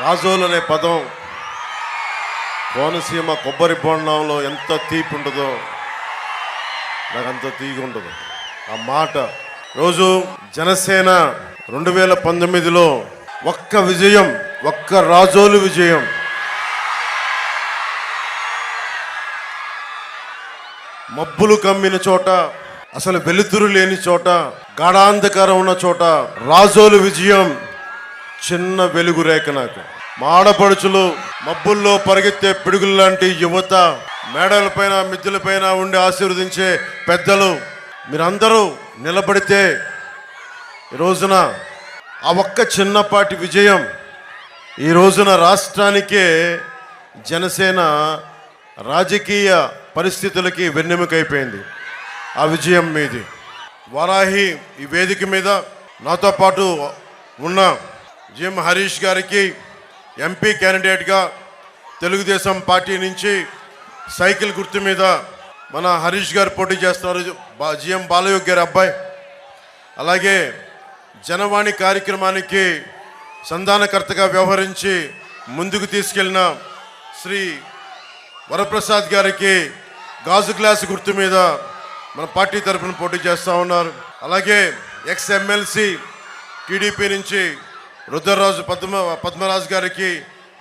రాజోలు అనే పదం కోనసీమ కొబ్బరి బొండంలో ఎంత తీపి ఉంటుందో నాకు అంత తీగి ఉండదు ఆ మాట. రోజు జనసేన 2019లో ఒక్క విజయం, ఒక్క రాజోలు విజయం. మబ్బులు కమ్మిన చోట, అసలు వెలుతురు లేని చోట, గాఢాంధకారం ఉన్న చోట రాజోలు విజయం చిన్న వెలుగు రేఖ. నాకు మాడపడుచులు, మబ్బుల్లో పరిగెత్తే పిడుగులు లాంటి యువత, మేడలపైన మిద్దెలపైన ఉండి ఆశీర్వదించే పెద్దలు, మీరందరూ నిలబడితే ఈ రోజున ఆ ఒక్క చిన్నపాటి విజయం ఈ రోజున రాష్ట్రానికే, జనసేన రాజకీయ పరిస్థితులకి వెన్నెముకైపోయింది. ఆ విజయం మీది. వారాహి ఈ వేదిక మీద నాతో పాటు ఉన్న జిఎం హరీష్ గారికి ఎంపీ క్యాండిడేట్గా తెలుగుదేశం పార్టీ నుంచి సైకిల్ గుర్తు మీద మన హరీష్ గారు పోటీ చేస్తున్నారు, జిఎం బాలయోగ్ గారి అబ్బాయి. అలాగే జనవాణి కార్యక్రమానికి సంధానకర్తగా వ్యవహరించి ముందుకు తీసుకెళ్లిన శ్రీ వరప్రసాద్ గారికి గాజు గ్లాసు గుర్తు మీద మన పార్టీ తరఫున పోటీ చేస్తూ ఉన్నారు. అలాగే ఎక్స్ ఎమ్మెల్సీ టీడీపీ నుంచి రుద్రరాజు పద్మరాజు గారికి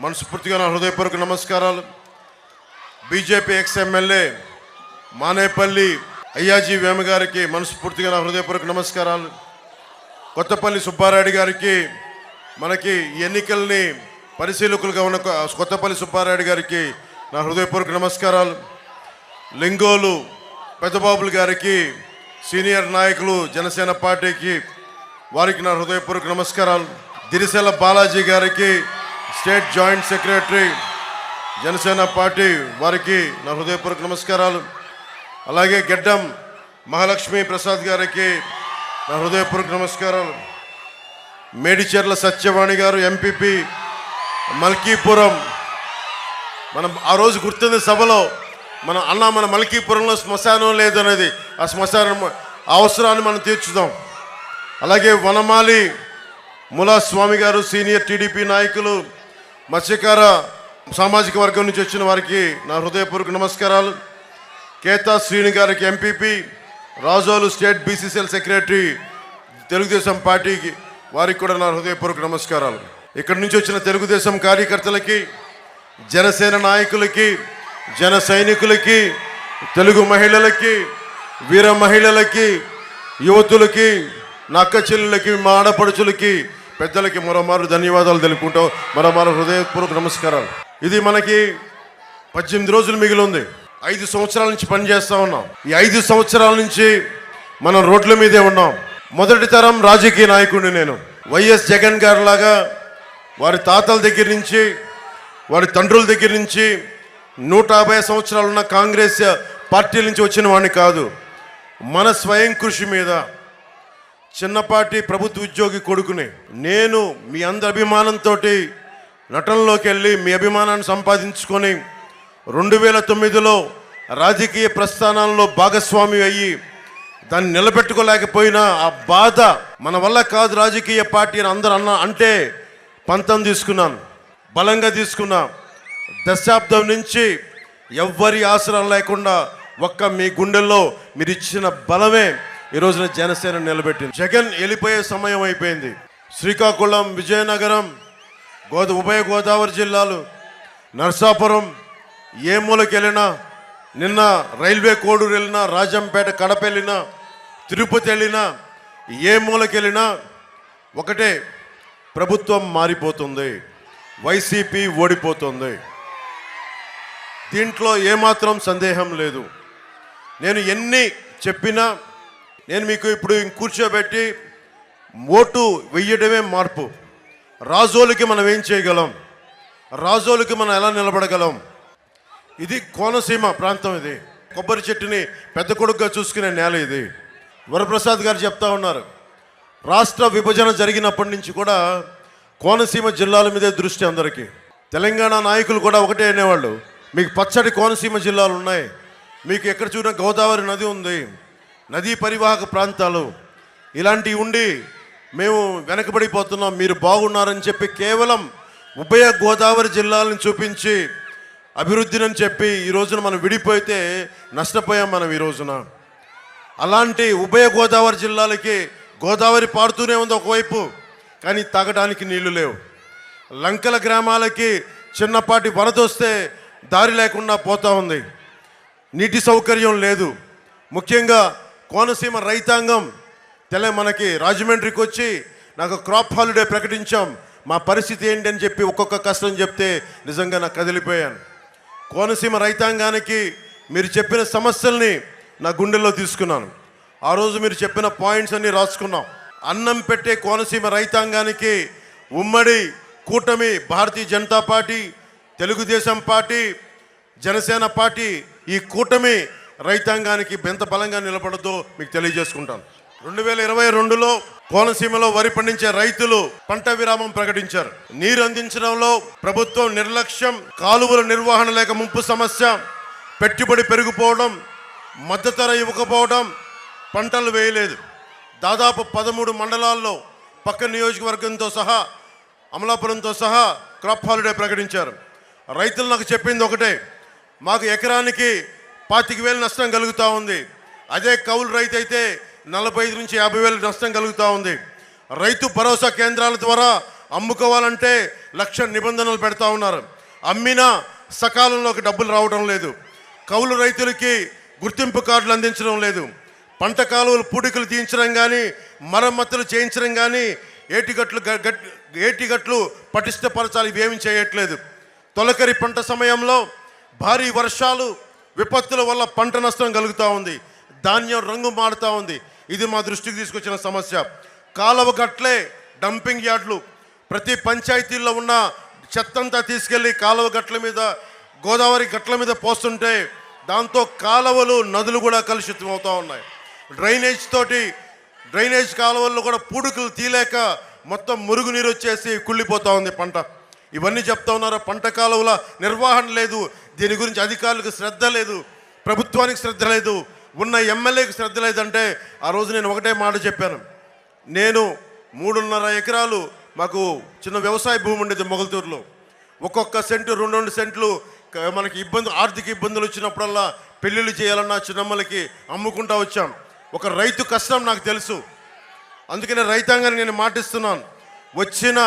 మనస్ఫూర్తిగా నా హృదయపూర్వక నమస్కారాలు. BJP ex MLA Manepalli Ayyaji Vema గారికి మనస్ఫూర్తిగా నా హృదయపూర్వక నమస్కారాలు. కొత్తపల్లి సుబ్బారెడ్డి గారికి, మనకి ఎన్నికల్ని పరిశీలకులుగా ఉన్న కొత్తపల్లి సుబ్బారెడ్డి గారికి నా హృదయపూర్వక నమస్కారాలు. లింగోలు పెద్దబాబులు గారికి, సీనియర్ నాయకులు జనసేన పార్టీకి, వారికి నా హృదయపూర్వక నమస్కారాలు. దిరిసెల బాలాజీ గారికి, state joint secretary Janasena party, వారికి నా హృదయపూర్వక నమస్కారాలు. అలాగే గెడ్డం మహాలక్ష్మి ప్రసాద్ గారికి నా హృదయపూర్వక నమస్కారాలు. మేడిచెర్ల సత్యవాణి గారు ఎంపీపీ మల్కీపురం. మనం ఆ రోజు గుర్తుంది సభలో మన మల్కీపురంలో శ్మశానం లేదనేది, ఆ శ్మశానం అవసరాన్ని మనం తీర్చుదాం. అలాగే వనమాలి ములా స్వామి గారు సీనియర్ టీడీపీ నాయకులు, మత్స్యకార సామాజిక వర్గం నుంచి వచ్చిన వారికి నా హృదయపూర్వక నమస్కారాలు. కేతా శ్రీని గారికి MPP, Razole state BCCL secretary Telugu Desam పార్టీకి, వారికి కూడా నా హృదయపూర్వక నమస్కారాలు. ఇక్కడి నుంచి వచ్చిన తెలుగుదేశం కార్యకర్తలకి, జనసేన నాయకులకి, జన సైనికులకి, తెలుగు మహిళలకి, వీర మహిళలకి, యువతులకి, నా అక్క చెల్లెలకి, మా ఆడపడుచులకి, పెద్దలకి మరోమారు ధన్యవాదాలు తెలుపుకుంటాం. మరోమారు హృదయపూర్వక నమస్కారాలు. ఇది మనకి 18 రోజులు మిగిలి ఉంది. 5 సంవత్సరాల నుంచి పనిచేస్తూ ఉన్నాం. ఈ 5 సంవత్సరాల నుంచి మనం రోడ్ల మీదే ఉన్నాం. మొదటి తరం రాజకీయ నాయకుడిని నేను. వైఎస్ జగన్ గారు లాగా వారి తాతల దగ్గర నుంచి, వారి తండ్రుల దగ్గర నుంచి 150 సంవత్సరాలు ఉన్న కాంగ్రెస్ పార్టీల నుంచి వచ్చిన వాడిని కాదు. మన స్వయం కృషి మీద చిన్నపాటి ప్రభుత్వ ఉద్యోగి కొడుకుని నేను మీ అందరి అభిమానంతో నటనలోకి వెళ్ళి మీ అభిమానాన్ని సంపాదించుకొని 2009లో రాజకీయ ప్రస్థానాల్లో భాగస్వామి అయ్యి దాన్ని నిలబెట్టుకోలేకపోయినా ఆ బాధ మన వల్ల కాదు రాజకీయ పార్టీ అని అందరూ అంటే పంతం తీసుకున్నాను, బలంగా తీసుకున్నా. దశాబ్దం నుంచి ఎవ్వరి ఆసరా లేకుండా ఒక్క మీ గుండెల్లో మీరు ఇచ్చిన బలమే ఈ రోజున జనసేన నిలబెట్టింది. జగన్ వెళ్ళిపోయే సమయం అయిపోయింది. శ్రీకాకుళం, విజయనగరం, ఉభయ గోదావరి జిల్లాలు, నర్సాపురం, ఏ మూలకి వెళ్ళినా, నిన్న రైల్వే కోడూరు వెళ్ళినా, రాజంపేట, కడప వెళ్ళినా, తిరుపతి వెళ్ళినా, ఏ మూలకి వెళ్ళినా ఒకటే, ప్రభుత్వం మారిపోతుంది, వైసీపీ ఓడిపోతుంది. దీంట్లో ఏమాత్రం సందేహం లేదు. నేను ఎన్ని చెప్పినా, నేను మీకు ఇప్పుడు కూర్చోబెట్టి ఓటు వెయ్యడమే మార్పు. రాజోలకి మనం ఏం చేయగలం, రాజోలకి మనం ఎలా నిలబడగలం? ఇది కోనసీమ ప్రాంతం. ఇది కొబ్బరి చెట్టుని పెద్ద కొడుకుగా చూసుకునే నేల ఇది. వరప్రసాద్ గారు చెప్తా ఉన్నారు, రాష్ట్ర విభజన జరిగినప్పటి నుంచి కూడా కోనసీమ జిల్లాల మీదే దృష్టి అందరికీ. తెలంగాణ నాయకులు కూడా ఒకటే అనేవాళ్ళు, మీకు పచ్చడి కోనసీమ జిల్లాలు ఉన్నాయి, మీకు ఎక్కడ చూసినా గోదావరి నది ఉంది, నదీ పరివాహక ప్రాంతాలు ఇలాంటివి ఉండి మేము వెనకబడిపోతున్నాం, మీరు బాగున్నారని చెప్పి కేవలం ఉభయ గోదావరి జిల్లాలను చూపించి అభివృద్ధిని చెప్పి ఈ రోజున మనం విడిపోతే నష్టపోయాం మనం ఈ రోజున. అలాంటి ఉభయ గోదావరి జిల్లాలకి గోదావరి పారుతూనే ఉంది ఒకవైపు, కానీ తాగడానికి నీళ్లు లేవు. లంకల గ్రామాలకి చిన్నపాటి వరద వస్తే దారి లేకుండా పోతూ ఉంది, నీటి సౌకర్యం లేదు. ముఖ్యంగా కోనసీమ రైతాంగం మనకి రాజమండ్రికి వచ్చి నాకు క్రాప్ హాలిడే ప్రకటించాం, మా పరిస్థితి ఏంటి అని చెప్పి ఒక్కొక్క కష్టం చెప్తే నిజంగా నాకు కదిలిపోయాను. కోనసీమ రైతాంగానికి మీరు చెప్పిన సమస్యల్ని నా గుండెల్లో తీసుకున్నాను. ఆ రోజు మీరు చెప్పిన పాయింట్స్ అన్నీ రాసుకున్నాం. అన్నం పెట్టే కోనసీమ రైతాంగానికి ఉమ్మడి కూటమి Bharatiya Janata party, Telugu Desam party, Janasena party ఈ కూటమి రైతాంగానికి ఎంత బలంగా నిలబడదో మీకు తెలియజేసుకుంటాను. 2022లో కోనసీమలో వరి పండించే రైతులు పంట విరామం ప్రకటించారు. నీరు అందించడంలో ప్రభుత్వం నిర్లక్ష్యం, కాలువల నిర్వహణ లేక ముంపు సమస్య, పెట్టుబడి పెరిగిపోవడం, మద్దతు ధర ఇవ్వకపోవడం, పంటలు వేయలేదు. దాదాపు 13 మండలాల్లో పక్క నియోజకవర్గంతో సహా అమలాపురంతో సహా క్రాప్ హాలిడే ప్రకటించారు. రైతులు నాకు చెప్పింది ఒకటే, మాకు ఎకరానికి 25,000 నష్టం కలుగుతూ ఉంది. అదే కౌలు రైతు అయితే 45 నుంచి 50,000 నష్టం కలుగుతూ ఉంది. రైతు భరోసా కేంద్రాల ద్వారా అమ్ముకోవాలంటే 1,00,000 నిబంధనలు పెడతా ఉన్నారు. అమ్మినా సకాలంలోకి డబ్బులు రావడం లేదు. కౌలు రైతులకి గుర్తింపు కార్డులు అందించడం లేదు. పంట కాలువలు పూడికలు తీయించడం కానీ, మరమ్మతులు చేయించడం కానీ, ఏటిగట్లు పటిష్టపరచాలి, ఇవేమీ చేయట్లేదు. తొలకరి పంట సమయంలో భారీ వర్షాలు, విపత్తుల వల్ల పంట నష్టం కలుగుతూ ఉంది. ధాన్యం రంగు మారుతూ ఉంది. ఇది మా దృష్టికి తీసుకొచ్చిన సమస్య. కాలువ గట్లే డంపింగ్ యార్డులు, ప్రతి పంచాయతీల్లో ఉన్న చెత్తంతా తీసుకెళ్ళి కాలువ గట్ల మీద, గోదావరి గట్ల మీద పోస్తుంటే దాంతో కాలువలు, నదులు కూడా కలుషితం అవుతూ ఉన్నాయి. డ్రైనేజ్ కాలువల్లో కూడా పూడుకులు తీలేక మొత్తం మురుగునీరు వచ్చేసి కుళ్ళిపోతూ ఉంది పంట. ఇవన్నీ చెప్తా ఉన్నారు. పంట కాలువల నిర్వహణ లేదు, దీని గురించి అధికారులకు శ్రద్ధ లేదు, ప్రభుత్వానికి శ్రద్ధ లేదు, ఉన్న ఎమ్మెల్యేకి శ్రద్ధ లేదంటే ఆ రోజు నేను ఒకటే మాట చెప్పాను. నేను 3.5 ఎకరాలు మాకు చిన్న వ్యవసాయ భూమి ఉండేది మొగల్తూరులో. ఒక్కొక్క సెంటు 2 సెంట్లు మనకి ఆర్థిక ఇబ్బందులు వచ్చినప్పుడల్లా పెళ్ళిళ్ళు చేయాలన్నా చిన్నమ్మలకి అమ్ముకుంటా వచ్చాం. ఒక రైతు కష్టం నాకు తెలుసు. అందుకనే రైతాంగాన్ని నేను మాటిస్తున్నాను, వచ్చిన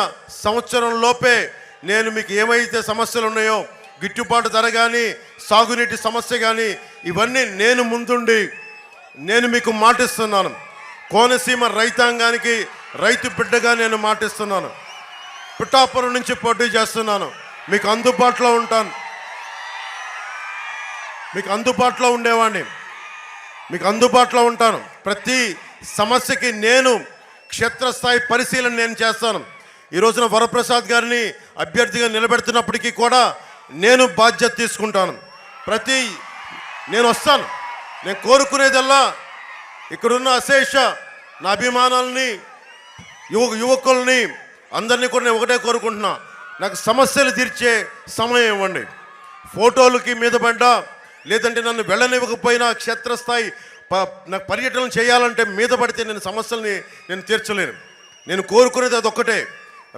సంవత్సరం లోపే నేను మీకు ఏమైతే సమస్యలు ఉన్నాయో, గిట్టుబాటు ధర కానీ, సాగునీటి సమస్య కానీ, ఇవన్నీ నేను ముందుండి నేను మీకు మాటిస్తున్నాను. కోనసీమ రైతాంగానికి రైతు బిడ్డగా నేను మాటిస్తున్నాను. పిఠాపురం నుంచి పోటీ చేస్తున్నాను. మీకు అందుబాటులో ఉంటాను, మీకు అందుబాటులో ఉండేవాడిని, మీకు అందుబాటులో ఉంటాను. ప్రతి సమస్యకి నేను క్షేత్రస్థాయి పరిశీలన నేను చేస్తాను. ఈ రోజున వరప్రసాద్ గారిని అభ్యర్థిగా నిలబెడుతున్నప్పటికీ కూడా నేను బాధ్యత తీసుకుంటాను. నేను వస్తాను. నేను కోరుకునేదల్లా ఇక్కడున్న అశేష నా అభిమానాలని, యువకుల్ని అందరినీ కూడా నేను ఒకటే కోరుకుంటున్నా, నాకు సమస్యలు తీర్చే సమయం ఇవ్వండి. ఫోటోలకి మీద పడ్డా, లేదంటే నన్ను వెళ్ళనివ్వకపోయినా క్షేత్రస్థాయి నాకు పర్యటన చేయాలంటే మీద పడితే నేను సమస్యల్ని నేను తీర్చలేను. నేను కోరుకునేది అదొక్కటే.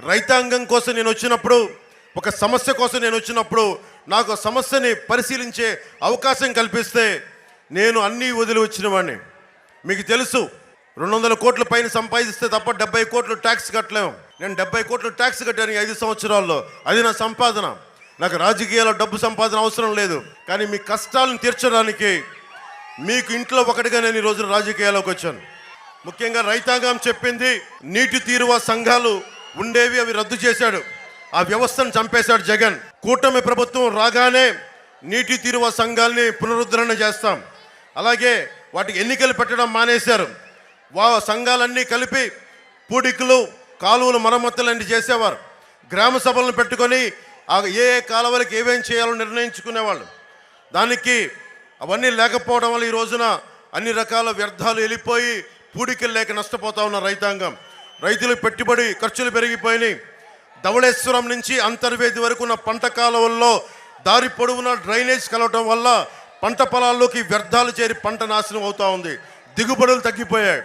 రైతాంగం కోసం నేను వచ్చినప్పుడు, ఒక సమస్య కోసం నేను వచ్చినప్పుడు నాకు సమస్యని పరిశీలించే అవకాశం కల్పిస్తే నేను అన్నీ వదిలి వచ్చిన వాడిని. మీకు తెలుసు, 200 కోట్ల పైన సంపాదిస్తే తప్ప 70 కోట్లు ట్యాక్స్ కట్టలేము. నేను 70 కోట్లు ట్యాక్స్ కట్టాను 5 సంవత్సరాల్లో. అది నా సంపాదన. నాకు రాజకీయాల్లో డబ్బు సంపాదన అవసరం లేదు. కానీ మీ కష్టాలను తీర్చడానికి మీకు ఇంట్లో ఒకటిగా నేను ఈ రోజు రాజకీయాల్లోకి వచ్చాను. ముఖ్యంగా రైతాంగం చెప్పింది, నీటి తీరువ సంఘాలు ఉండేవి, అవి రద్దు చేశాడు. ఆ వ్యవస్థను చంపేశాడు జగన్. కూటమి ప్రభుత్వం రాగానే నీటి తీరువ సంఘాలని పునరుద్ధరణ చేస్తాం. అలాగే వాటికి ఎన్నికలు పెట్టడం మానేశారు. సంఘాలన్నీ కలిపి పూడికలు, కాలువలు, మరమ్మతులన్నీ చేసేవారు. గ్రామ సభలను పెట్టుకొని ఏ కాలువలకి ఏమేం చేయాలో నిర్ణయించుకునేవాళ్ళు. దానికి అవన్నీ లేకపోవడం వల్ల ఈ రోజున అన్ని రకాల వ్యర్థాలు వెళ్ళిపోయి పూడికలు లేక నష్టపోతా ఉన్న రైతాంగం. రైతులకు పెట్టుబడి ఖర్చులు పెరిగిపోయినాయి. ధవళేశ్వరం నుంచి అంతర్వేది వరకు ఉన్న పంట కాలువల్లో దారి పొడవున డ్రైనేజ్ కలవటం వల్ల పంట పొలాల్లోకి వ్యర్థాలు చేరి పంట నాశనం అవుతూ ఉంది. దిగుబడులు తగ్గిపోయాయి.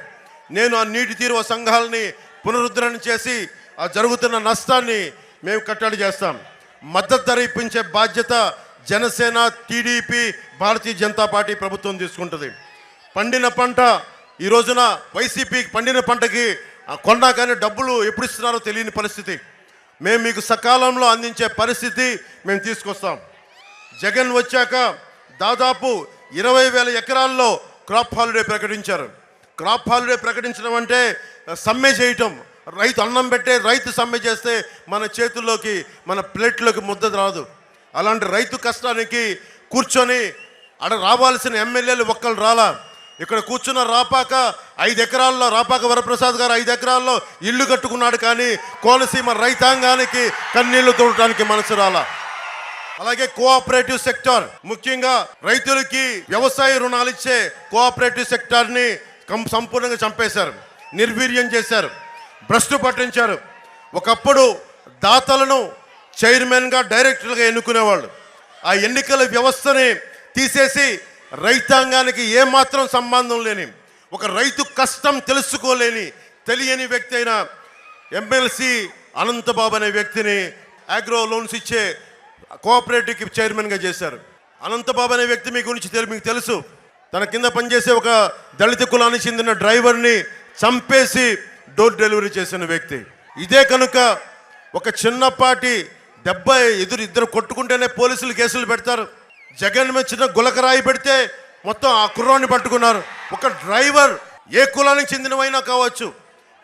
నేను ఆ నీటి తీరువ సంఘాలని పునరుద్ధరణ చేసి ఆ జరుగుతున్న నష్టాన్ని మేము కట్టడి చేస్తాం. మద్దతు ధర ఇప్పించే బాధ్యత జనసేన, టీడీపీ, భారతీయ జనతా పార్టీ ప్రభుత్వం తీసుకుంటుంది. పండిన పంట ఈ రోజున వైసీపీ పండిన పంటకి కొన్నా కానీ డబ్బులు ఎప్పుడు ఇస్తున్నారో తెలియని పరిస్థితి. మేము మీకు సకాలంలో అందించే పరిస్థితి మేము తీసుకొస్తాం. జగన్ వచ్చాక దాదాపు 20,000 ఎకరాల్లో క్రాప్ హాలిడే ప్రకటించారు. క్రాప్ హాలిడే ప్రకటించడం అంటే సమ్మె చేయటం. రైతు అన్నం పెట్టే రైతు సమ్మె చేస్తే మన చేతుల్లోకి, మన ప్లేట్లోకి ముద్ద రాదు. అలాంటి రైతు కష్టానికి కూర్చొని అక్కడ రావాల్సిన ఎమ్మెల్యేలు ఒక్కరు రాలా. ఇక్కడ కూర్చున్న రాపాక 5 ఎకరాల్లో, రాపాక వరప్రసాద్ గారు 5 ఎకరాల్లో ఇల్లు కట్టుకున్నాడు, కానీ కోనసీమ రైతాంగానికి కన్నీళ్లు తోడటానికి మనసు రాలా. అలాగే కోఆపరేటివ్ సెక్టార్, ముఖ్యంగా రైతులకి వ్యవసాయ రుణాలు ఇచ్చే కోఆపరేటివ్ సెక్టార్ని సంపూర్ణంగా చంపేశారు, నిర్వీర్యం చేశారు, భ్రష్టు పట్టించారు. ఒకప్పుడు దాతలను చైర్మన్గా, డైరెక్టర్గా ఎన్నుకునేవాళ్ళు. ఆ ఎన్నికల వ్యవస్థని తీసేసి రైతాంగానికి ఏమాత్రం సంబంధం లేని, ఒక రైతు కష్టం తెలుసుకోలేని, తెలియని వ్యక్తి అయిన ఎమ్మెల్సీ అనంతబాబు అనే వ్యక్తిని అగ్రో లోన్స్ ఇచ్చే కోఆపరేటివ్కి చైర్మన్గా చేశారు. అనంతబాబు అనే వ్యక్తి మీ గురించి మీకు తెలుసు. తన కింద పనిచేసే ఒక దళిత కులానికి చెందిన డ్రైవర్ని చంపేసి డోర్ డెలివరీ చేసిన వ్యక్తి. ఇదే కనుక ఒక చిన్నపాటి దెబ్బ ఇద్దరు కొట్టుకుంటేనే పోలీసులు కేసులు పెడతారు. జగన్ మీద చిన్న గులకరాయి పెడితే మొత్తం ఆ కుర్రాన్ని పట్టుకున్నారు. ఒక డ్రైవర్ ఏ కులానికి చెందినవైనా కావచ్చు,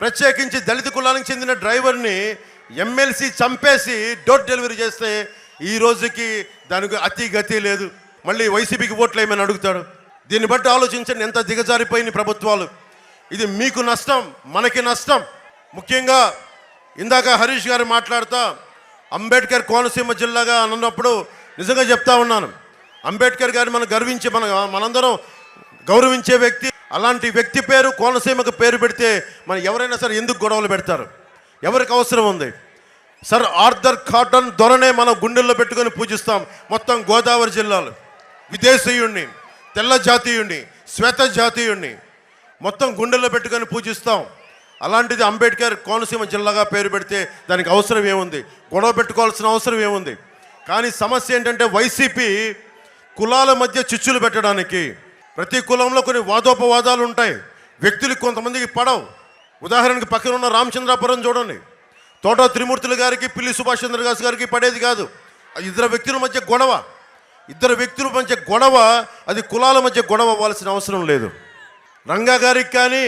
ప్రత్యేకించి దళిత కులానికి చెందిన డ్రైవర్ని ఎమ్మెల్సీ చంపేసి డోర్ డెలివరీ చేస్తే ఈ రోజుకి దానికి అతి గతి లేదు. మళ్ళీ వైసీపీకి ఓట్లు ఏమని అడుగుతాడు. దీన్ని బట్టి ఆలోచించండి ఎంత దిగజారిపోయిన ప్రభుత్వాలు. ఇది మీకు నష్టం, మనకి నష్టం. ముఖ్యంగా ఇందాక హరీష్ గారు మాట్లాడుతా అంబేద్కర్ కోనసీమ జిల్లాగా అన్నప్పుడు నిజంగా చెప్తా ఉన్నాను. అంబేద్కర్ గారిని మనం గర్వించే, మనందరం గౌరవించే వ్యక్తి. అలాంటి వ్యక్తి పేరు కోనసీమకు పేరు పెడితే మనం ఎవరైనా సరే ఎందుకు గొడవలు పెడతారు? ఎవరికి అవసరం ఉంది? సర్ ఆర్థర్ కాటన్ దొరనే మనం గుండెల్లో పెట్టుకొని పూజిస్తాం. మొత్తం గోదావరి జిల్లాలు విదేశీయుణ్ణి, తెల్ల జాతీయుణ్ణి, శ్వేత జాతీయుణ్ణి మొత్తం గుండెల్లో పెట్టుకొని పూజిస్తాం. అలాంటిది అంబేద్కర్ కోనసీమ జిల్లాగా పేరు పెడితే దానికి అవసరం ఏముంది? గొడవ పెట్టుకోవాల్సిన అవసరం ఏముంది? కానీ సమస్య ఏంటంటే వైసీపీ కులాల మధ్య చిచ్చులు పెట్టడానికి, ప్రతి కులంలో కొన్ని వాదోపవాదాలు ఉంటాయి. వ్యక్తులకు కొంతమందికి పడవు. ఉదాహరణకి పక్కన ఉన్న రామచంద్రాపురం చూడండి, తోట త్రిమూర్తులు గారికి, పిల్లి సుభాష్ చంద్రదాస్ గారికి పడేది కాదు. ఇద్దరు వ్యక్తుల మధ్య గొడవ, అది కులాల మధ్య గొడవ అవ్వాల్సిన అవసరం లేదు. రంగా గారికి కానీ,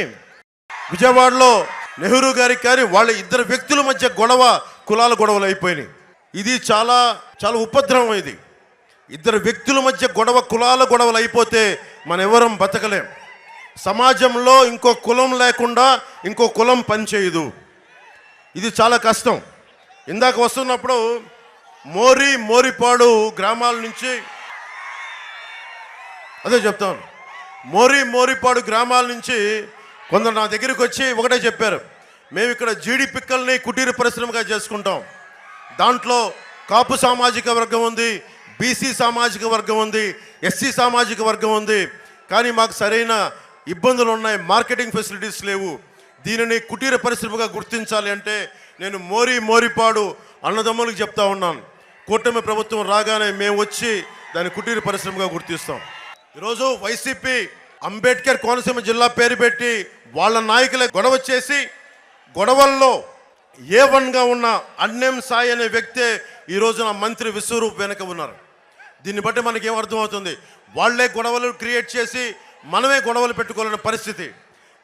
విజయవాడలో నెహ్రూ గారికి కానీ వాళ్ళ ఇద్దరు వ్యక్తుల మధ్య గొడవ కులాల గొడవలు అయిపోయినాయి. ఇది చాలా చాలా ఉపద్రవం. ఇది ఇద్దరు వ్యక్తుల మధ్య గొడవ, కులాల గొడవలు అయిపోతే మనం ఎవరం బతకలేం. సమాజంలో ఇంకో కులం లేకుండా ఇంకో కులం పనిచేయదు. ఇది చాలా కష్టం. ఇందాక వస్తున్నప్పుడు మోరిపాడు గ్రామాల నుంచి అదే చెప్తాను. మోరిపాడు గ్రామాల నుంచి కొందరు నా దగ్గరికి వచ్చి ఒకటే చెప్పారు, మేము ఇక్కడ జీడి పిక్కల్ని కుటీర పరిశ్రమగా చేసుకుంటాం. దాంట్లో కాపు సామాజిక వర్గం ఉంది, బీసీ సామాజిక వర్గం ఉంది, ఎస్సీ సామాజిక వర్గం ఉంది. కానీ మాకు సరైన ఇబ్బందులు ఉన్నాయి, మార్కెటింగ్ ఫెసిలిటీస్ లేవు. దీనిని కుటీర పరిశ్రమగా గుర్తించాలి అంటే నేను మోరిపాడు అన్నదమ్ములకు చెప్తా ఉన్నాను, కూటమి ప్రభుత్వం రాగానే మేము వచ్చి దాన్ని కుటీర పరిశ్రమగా గుర్తిస్తాం. ఈరోజు వైసీపీ అంబేద్కర్ కోనసీమ జిల్లా పేరు పెట్టి వాళ్ళ నాయకులే గొడవ చేసి, గొడవల్లో A1గా ఉన్న అన్నేం సాయి అనే వ్యక్తే ఈ రోజున మంత్రి విశ్వరూప్ వెనక ఉన్నారు. దీన్ని బట్టి మనకేం అర్థమవుతుంది? వాళ్లే గొడవలు క్రియేట్ చేసి మనమే గొడవలు పెట్టుకోవాలనే పరిస్థితి.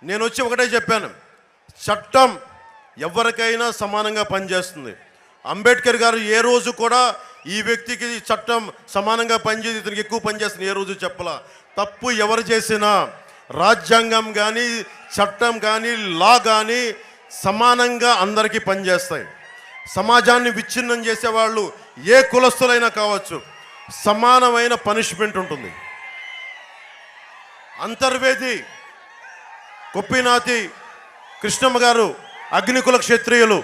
నేను వచ్చి ఒకటే చెప్పాను, చట్టం ఎవరికైనా సమానంగా పనిచేస్తుంది. అంబేద్కర్ గారు ఏ రోజు కూడా ఈ వ్యక్తికి చట్టం సమానంగా పనిచేసి ఇతనికి ఎక్కువ పనిచేస్తుంది ఏ రోజు చెప్పలా. తప్పు ఎవరు చేసినా రాజ్యాంగం కానీ, చట్టం కానీ, లా కానీ సమానంగా అందరికీ పనిచేస్తాయి. సమాజాన్ని విచ్ఛిన్నం చేసేవాళ్ళు ఏ కులస్తులైనా కావచ్చు, సమానమైన పనిష్మెంట్ ఉంటుంది. అంతర్వేది కొప్పినాతి కృష్ణమ్మ గారు అగ్నికుల క్షత్రియులు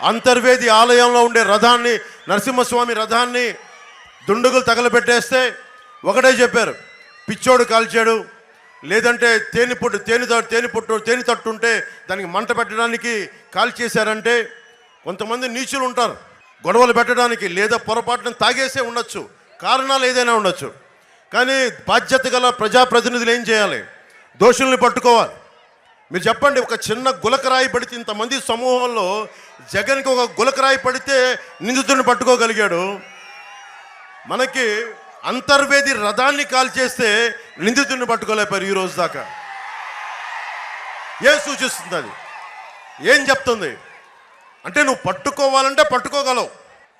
అంతర్వేది ఆలయంలో ఉండే రథాన్ని, నరసింహస్వామి రథాన్ని దుండుగులు తగలబెట్టేస్తే ఒకటే చెప్పారు, పిచ్చోడు కాల్చాడు, లేదంటే తేనె తట్టుంటే దానికి మంట పెట్టడానికి కాల్చేశారంటే కొంతమంది నీచులు ఉంటారు. గొడవలు పెట్టడానికి, లేదా పొరపాటున తాగేసే ఉండొచ్చు, కారణాలు ఏదైనా ఉండొచ్చు. కానీ బాధ్యత గల ప్రజాప్రతినిధులు ఏం చేయాలి? దోషుల్ని పట్టుకోవాలి. మీరు చెప్పండి, ఒక చిన్న గులకరాయి పడితే, ఇంతమంది సమూహంలో జగన్కి ఒక గులకరాయి పడితే నిందితుడిని పట్టుకోగలిగాడు. మనకి అంతర్వేది రథాన్ని కాల్చేస్తే నిందితుడిని పట్టుకోలేపారు ఈ రోజు దాకా. ఏం సూచిస్తుంది అది? ఏం చెప్తుంది అంటే, నువ్వు పట్టుకోవాలంటే పట్టుకోగలవు,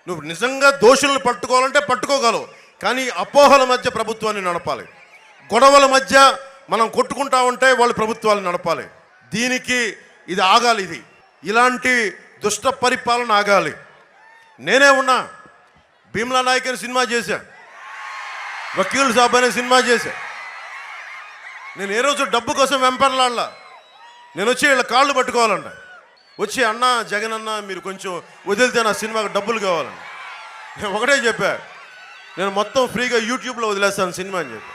నువ్వు నిజంగా దోషులను పట్టుకోవాలంటే పట్టుకోగలవు. కానీ అపోహల మధ్య ప్రభుత్వాన్ని నడపాలి, గొడవల మధ్య మనం కొట్టుకుంటా ఉంటే వాళ్ళు ప్రభుత్వాలు నడపాలి. దీనికి ఇది ఆగాలి. ఇలాంటి దుష్ట పరిపాలన ఆగాలి. నేనే ఉన్నా, భీమ్లా నాయక్ అని సినిమా చేశా, వకీల్ సాబ్ అనే సినిమా చేశా. నేను ఏ రోజు డబ్బు కోసం వెంపర్లాడలా. నేను వచ్చి వీళ్ళ కాళ్ళు పట్టుకోవాలంట, వచ్చి అన్న జగన్ అన్న మీరు కొంచెం వదిలితే నా సినిమాకి డబ్బులు కావాలండి. నేను ఒకటే చెప్పా, నేను మొత్తం ఫ్రీగా యూట్యూబ్లో వదిలేస్తాను సినిమా అని చెప్పి.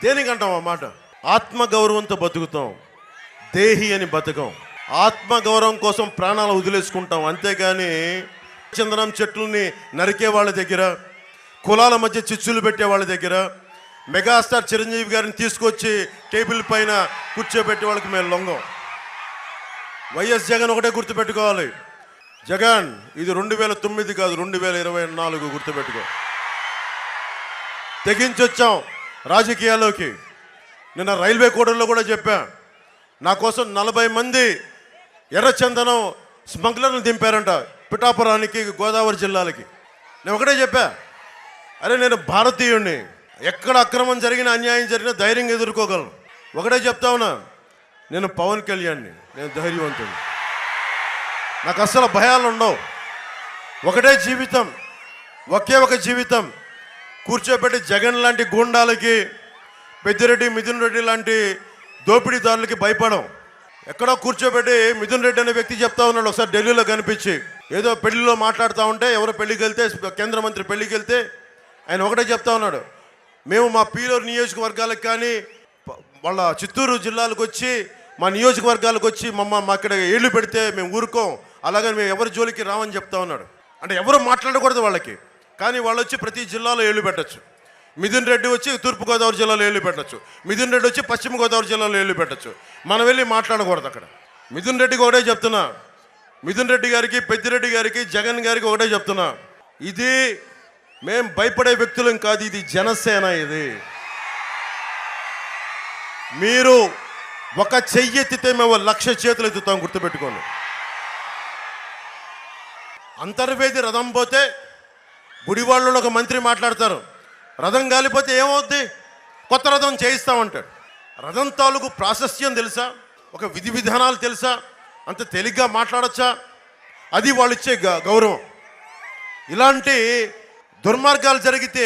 దేనికంటాం ఆ మాట? ఆత్మగౌరవంతో బతుకుతాం, దేహి అని బతకం. ఆత్మగౌరవం కోసం ప్రాణాలు వదిలేసుకుంటాం, అంతేగాని చందనం చెట్లని నరికే వాళ్ళ దగ్గర, కులాల మధ్య చిచ్చులు పెట్టే వాళ్ళ దగ్గర, మెగాస్టార్ చిరంజీవి గారిని తీసుకొచ్చి టేబుల్ పైన కూర్చోబెట్టే వాళ్ళకి మేము లొంగం. వైఎస్ జగన్ ఒకటే గుర్తుపెట్టుకోవాలి, జగన్ ఇది 2009 కాదు 2024 గుర్తుపెట్టుకో. తెగించొచ్చాం రాజకీయాల్లోకి. నిన్న రైల్వే కోడల్లో కూడా చెప్పా, నా కోసం 40 మంది ఎర్రచందనం స్మగ్లర్లు దింపారంట పిఠాపురానికి, గోదావరి జిల్లాలకి. నేను ఒకటే చెప్పా, అరే నేను భారతీయుడిని, ఎక్కడ అక్రమం జరిగినా అన్యాయం జరిగినా ధైర్యంగా ఎదుర్కోగలను. ఒకటే చెప్తా ఉన్నా, నేను పవన్ కళ్యాణ్ని, నేను ధైర్యవంతుని, నాకు అస్సలు భయాలు ఉండవు. ఒకటే జీవితం, ఒకే ఒక జీవితం. కూర్చోబెట్టి జగన్ లాంటి గూండాలకి, పెద్దిరెడ్డి మిథున్ రెడ్డి లాంటి దోపిడీదారులకి భయపడం. ఎక్కడో కూర్చోబెట్టి మిథున్ రెడ్డి అనే వ్యక్తి చెప్తా ఉన్నాడు, ఒకసారి ఢిల్లీలో కనిపించి ఏదో పెళ్లిలో మాట్లాడుతూ ఉంటే, ఎవరో పెళ్లికి వెళ్తే, కేంద్ర మంత్రి పెళ్లికి వెళ్తే ఆయన ఒకటే చెప్తా ఉన్నాడు, మేము మా పీలూరు నియోజకవర్గాలకు కానీ వాళ్ళ చిత్తూరు జిల్లాలకు వచ్చి మా నియోజకవర్గాలకు వచ్చి మా అక్కడ ఏళ్ళు పెడితే మేము ఊరుకోం, అలాగని మేము ఎవరి జోలికి రామని చెప్తా ఉన్నాడు. అంటే ఎవరు మాట్లాడకూడదు వాళ్ళకి, కానీ వాళ్ళు వచ్చి ప్రతి జిల్లాలో ఏళ్ళు పెట్టచ్చు. మిథున్ రెడ్డి వచ్చి తూర్పుగోదావరి జిల్లాలో ఏళ్ళు పెట్టచ్చు, మిథున్ రెడ్డి వచ్చి పశ్చిమ గోదావరి జిల్లాలో ఏళ్ళు పెట్టచ్చు. మనం వెళ్ళి మాట్లాడకూడదు అక్కడ. మిథున్ రెడ్డికి ఒకటే చెప్తున్నా, మిథున్ రెడ్డి గారికి, పెద్దిరెడ్డి గారికి, జగన్ గారికి ఒకటే చెప్తున్నా, ఇది మేం భయపడే వ్యక్తులం కాదు, ఇది జనసేన. ఇది మీరు ఒక చెయ్యి ఎత్తితే మేము 1,00,000 చేతులు ఎత్తుతాం, గుర్తుపెట్టుకోండి. అంతర్వేది రథం పోతే గుడివాళ్ళలో ఒక మంత్రి మాట్లాడతారు, రథం గాలిపోతే ఏమవుద్ది, కొత్త రథం చేయిస్తామంటాడు. రథం తాలూకు ప్రాశస్త్యం తెలుసా, ఒక విధి విధానాలు తెలుసా, అంత తేలిగ్గా మాట్లాడచ్చా? అది వాళ్ళు ఇచ్చే గౌరవం. ఇలాంటి దుర్మార్గాలు జరిగితే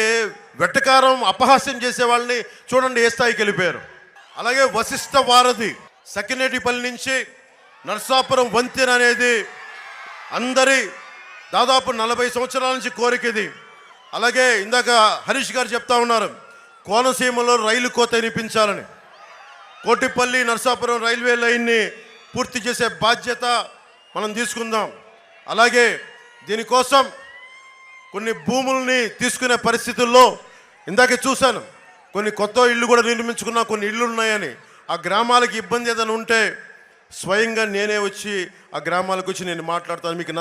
వెట్టకారం అపహాస్యం చేసే వాళ్ళని చూడండి ఏ స్థాయికి వెళ్ళిపోయారు. అలాగే వశిష్ఠ వారధి సకినేటిపల్లి నుంచి నర్సాపురం వంతెన అనేది అందరి దాదాపు 40 సంవత్సరాల నుంచి కోరిక ఇది. అలాగే ఇందాక హరీష్ గారు చెప్తా ఉన్నారు, కోనసీమలో రైలు కోత వినిపించాలని. కోటిపల్లి నర్సాపురం రైల్వే లైన్ని పూర్తి చేసే బాధ్యత మనం తీసుకుందాం. అలాగే దీనికోసం కొన్ని భూముల్ని తీసుకునే పరిస్థితుల్లో ఇందాకే చూశాను, కొన్ని కొత్త ఇళ్ళు కూడా నిర్మించుకున్నా, కొన్ని ఇళ్ళు ఉన్నాయని. ఆ గ్రామాలకు ఇబ్బంది ఏదైనా ఉంటే స్వయంగా నేనే వచ్చి ఆ గ్రామాలకు వచ్చి నేను మాట్లాడతాను. మీకు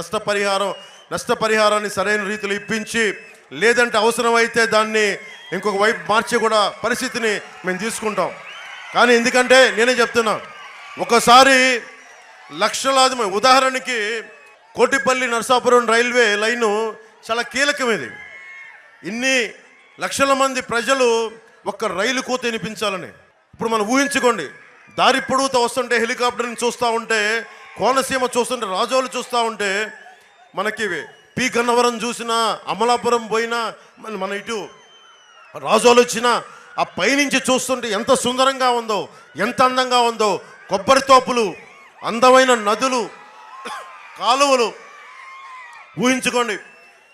నష్టపరిహారాన్ని సరైన రీతిలో ఇప్పించి, లేదంటే అవసరమైతే దాన్ని ఇంకొక వైపు మార్చే కూడా పరిస్థితిని మేము తీసుకుంటాం. కానీ ఎందుకంటే నేనే చెప్తున్నా, ఒకసారి లక్షలాది, ఉదాహరణకి కోటిపల్లి నర్సాపురం రైల్వే లైను చాలా కీలకమేది. ఇన్ని లక్షల మంది ప్రజలు ఒక్క రైలు కోత వినిపించాలని. ఇప్పుడు మనం ఊహించుకోండి, దారి పొడుగుతూ వస్తుంటే హెలికాప్టర్ని చూస్తూ ఉంటే, కోనసీమ చూస్తుంటే, రాజోలు చూస్తూ ఉంటే, మనకి పి గన్నవరం చూసినా, అమలాపురం పోయినా, మన ఇటు రాజోలు వచ్చినా, ఆ పైనుంచి చూస్తుంటే ఎంత సుందరంగా ఉందో, ఎంత అందంగా ఉందో. కొబ్బరి తోపులు, అందమైన నదులు, కాలువలు ఊహించుకోండి.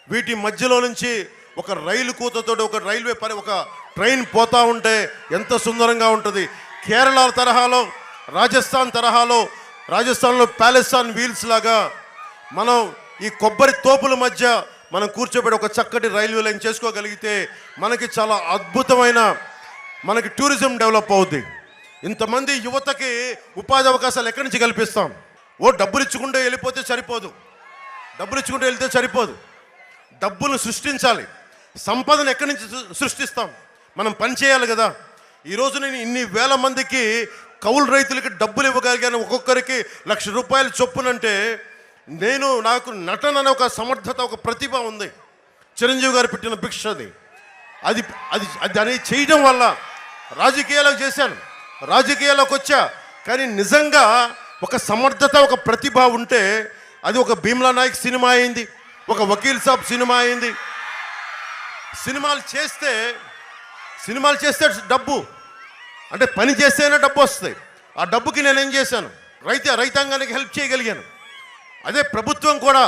వీటి మధ్యలో నుంచి ఒక రైలు కూతతో ఒక ఒక ట్రైన్ పోతూ ఉంటే ఎంత సుందరంగా ఉంటుంది. కేరళ తరహాలో, రాజస్థాన్ తరహాలో రాజస్థాన్లో ప్యాలెస్టాన్ వీల్స్ లాగా మనం ఈ కొబ్బరి తోపుల మధ్య మనం కూర్చోబెట్టి ఒక చక్కటి రైల్వే లైన్ చేసుకోగలిగితే మనకి చాలా అద్భుతమైన మనకి టూరిజం డెవలప్ అవుద్ది. ఇంతమంది యువతకి ఉపాధి అవకాశాలు ఎక్కడి నుంచి కల్పిస్తాం? డబ్బులు ఇచ్చుకుంటే వెళ్ళిపోతే సరిపోదు, డబ్బులు ఇచ్చుకుంటే వెళ్తే సరిపోదు. డబ్బులు సృష్టించాలి. సంపదను ఎక్కడి నుంచి సృష్టిస్తాం? మనం పని చేయాలి కదా. ఈరోజు నేను ఇన్ని వేల మందికి కౌలు రైతులకి డబ్బులు ఇవ్వగలిగాను, ఒక్కొక్కరికి ₹1,00,000 చొప్పునంటే నాకు నటన అనే ఒక సమర్థత, ఒక ప్రతిభ ఉంది. చిరంజీవి గారు పెట్టిన భిక్ష అది అది అది అనేది చేయడం వల్ల రాజకీయాలకు చేశాను, రాజకీయాలకు వచ్చా. కానీ నిజంగా ఒక సమర్థత, ఒక ప్రతిభ ఉంటే అది ఒక భీమ్లా నాయక్ సినిమా అయింది, ఒక వకీల్ సాబ్ సినిమా అయింది. సినిమాలు చేస్తే డబ్బు అంటే పని చేస్తేనే డబ్బు వస్తాయి. ఆ డబ్బుకి నేనేం చేశాను? రైతాంగానికి హెల్ప్ చేయగలిగాను. అదే ప్రభుత్వం కూడా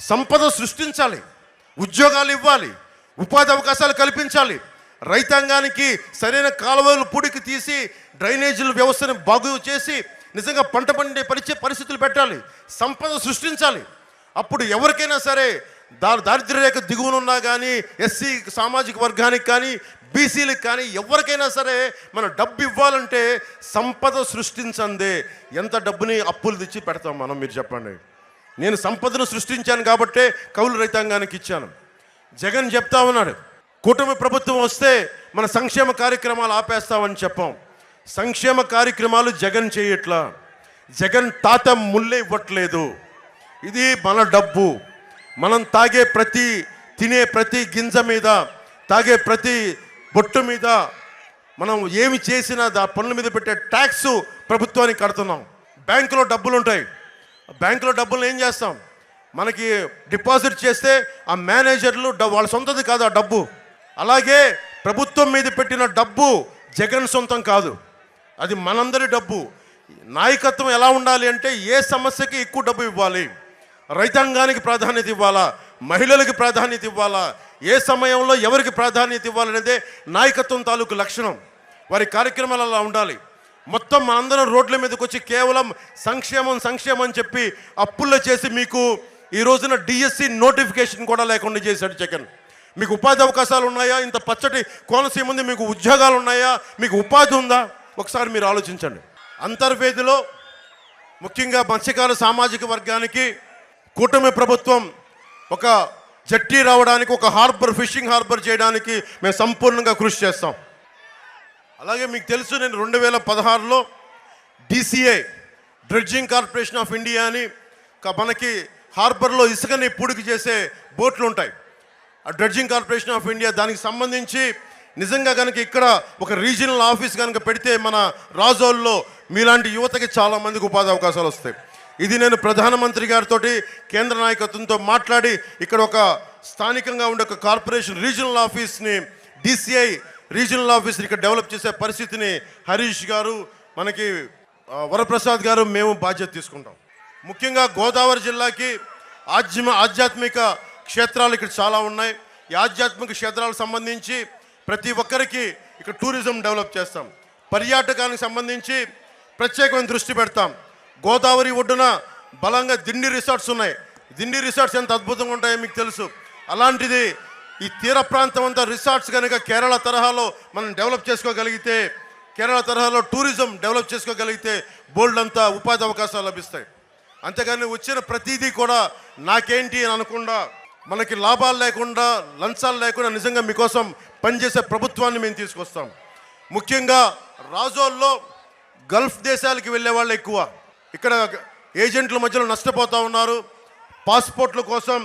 సంపద సృష్టించాలి, ఉద్యోగాలు ఇవ్వాలి, ఉపాధి అవకాశాలు కల్పించాలి. రైతాంగానికి సరైన కాలువలు పూడికి తీసి డ్రైనేజీల వ్యవస్థను బాగు చేసి నిజంగా పంట పండే పరిస్థితులు పెట్టాలి, సంపద సృష్టించాలి. అప్పుడు ఎవరికైనా సరే దారిద్ర్య రేఖ దిగువనున్నా కానీ, ఎస్సీ సామాజిక వర్గానికి కానీ, బీసీలకు కానీ ఎవరికైనా సరే మనం డబ్బు ఇవ్వాలంటే సంపద సృష్టించందే ఎంత డబ్బుని అప్పులు తెచ్చి పెడతాం మనం? మీరు చెప్పండి. నేను సంపదను సృష్టించాను కాబట్టే కౌలు రైతాంగానికి ఇచ్చాను. జగన్ చెప్తా ఉన్నాడు, కూటమి ప్రభుత్వం వస్తే మన సంక్షేమ కార్యక్రమాలు ఆపేస్తామని చెప్పాం. సంక్షేమ కార్యక్రమాలు జగన్ చేయట్లా. జగన్ తాత ముల్లే ఇవ్వట్లేదు. ఇది మన డబ్బు. మనం తినే ప్రతి గింజ మీద, తాగే ప్రతి బొట్టు మీద, మనం ఏమి చేసినా పన్నుల మీద పెట్టే ట్యాక్స్ ప్రభుత్వానికి కడుతున్నాం. బ్యాంకులో డబ్బులు ఉంటాయి. బ్యాంకులో డబ్బులు ఏం చేస్తాం? మనకి డిపాజిట్ చేస్తే ఆ మేనేజర్లు వాళ్ళ సొంతది కాదు ఆ డబ్బు. అలాగే ప్రభుత్వం మీద పెట్టిన డబ్బు జగన్ సొంతం కాదు, అది మనందరి డబ్బు. నాయకత్వం ఎలా ఉండాలి అంటే ఏ సమస్యకి ఎక్కువ డబ్బు ఇవ్వాలి, రైతాంగానికి ప్రాధాన్యత ఇవ్వాలా, మహిళలకు ప్రాధాన్యత ఇవ్వాలా, ఏ సమయంలో ఎవరికి ప్రాధాన్యత ఇవ్వాలనేదే నాయకత్వం తాలూకు లక్షణం. వారి కార్యక్రమాలు అలా ఉండాలి. మొత్తం మనందరం రోడ్ల మీదకి వచ్చి కేవలం సంక్షేమం అని చెప్పి అప్పుల్లో చేసి మీకు ఈ రోజున డిఎస్సి నోటిఫికేషన్ కూడా లేకుండా చేశాడు జగన్. మీకు ఉపాధి అవకాశాలు ఉన్నాయా? ఇంత పచ్చటి కోనసీమ ఉంది, మీకు ఉద్యోగాలు ఉన్నాయా? మీకు ఉపాధి ఉందా? ఒకసారి మీరు ఆలోచించండి. అంతర్వేదిలో ముఖ్యంగా మత్స్యకార సామాజిక వర్గానికి కూటమి ప్రభుత్వం ఒక జట్టి రావడానికి, ఒక ఫిషింగ్ హార్బర్ చేయడానికి మేము సంపూర్ణంగా కృషి చేస్తాం. అలాగే మీకు తెలుసు, నేను 2016లో DCA dredging corporation of India అని మనకి హార్బర్లో ఇసుకని పూడికి చేసే బోట్లు ఉంటాయి. ఆ డ్రెడ్జింగ్ కార్పొరేషన్ ఆఫ్ ఇండియా దానికి సంబంధించి నిజంగా కనుక ఇక్కడ ఒక రీజనల్ ఆఫీస్ కనుక పెడితే మన రాజోల్లో మీలాంటి యువతకి చాలామందికి ఉపాధి అవకాశాలు వస్తాయి. ఇది నేను ప్రధానమంత్రి గారితో, కేంద్ర నాయకత్వంతో మాట్లాడి ఇక్కడ ఒక స్థానికంగా ఉండే ఒక కార్పొరేషన్ రీజనల్ ఆఫీస్ని, DCI రీజనల్ ఆఫీస్ని ఇక్కడ డెవలప్ చేసే పరిస్థితిని హరీష్ గారు, మనకి వరప్రసాద్ గారు, మేము బాధ్యత తీసుకుంటాం. ముఖ్యంగా గోదావరి జిల్లాకి ఆధ్యాత్మిక క్షేత్రాలు ఇక్కడ చాలా ఉన్నాయి. ఈ ఆధ్యాత్మిక క్షేత్రాలకు సంబంధించి ప్రతి ఒక్కరికి ఇక్కడ టూరిజం డెవలప్ చేస్తాం. పర్యాటకానికి సంబంధించి ప్రత్యేకమైన దృష్టి పెడతాం. గోదావరి ఒడ్డున బలంగా దిండి రిసార్ట్స్ ఉన్నాయి. దిండి రిసార్ట్స్ ఎంత అద్భుతంగా ఉంటాయో మీకు తెలుసు. అలాంటిది ఈ తీర ప్రాంతం అంతా రిసార్ట్స్ కనుక కేరళ తరహాలో మనం డెవలప్ చేసుకోగలిగితే, కేరళ తరహాలో టూరిజం డెవలప్ చేసుకోగలిగితే బోల్డ్ అంతా ఉపాధి అవకాశాలు లభిస్తాయి. అంతేగాని వచ్చిన ప్రతిదీ కూడా నాకేంటి అని అనకుండా, మనకి లాభాలు లేకుండా, లంచాలు లేకుండా నిజంగా మీకోసం పనిచేసే ప్రభుత్వాన్ని మేము తీసుకొస్తాం. ముఖ్యంగా రాజోల్లో గల్ఫ్ దేశాలకి వెళ్ళే వాళ్ళు ఎక్కువ. ఇక్కడ ఏజెంట్ల మధ్యలో నష్టపోతూ ఉన్నారు. పాస్పోర్ట్ల కోసం,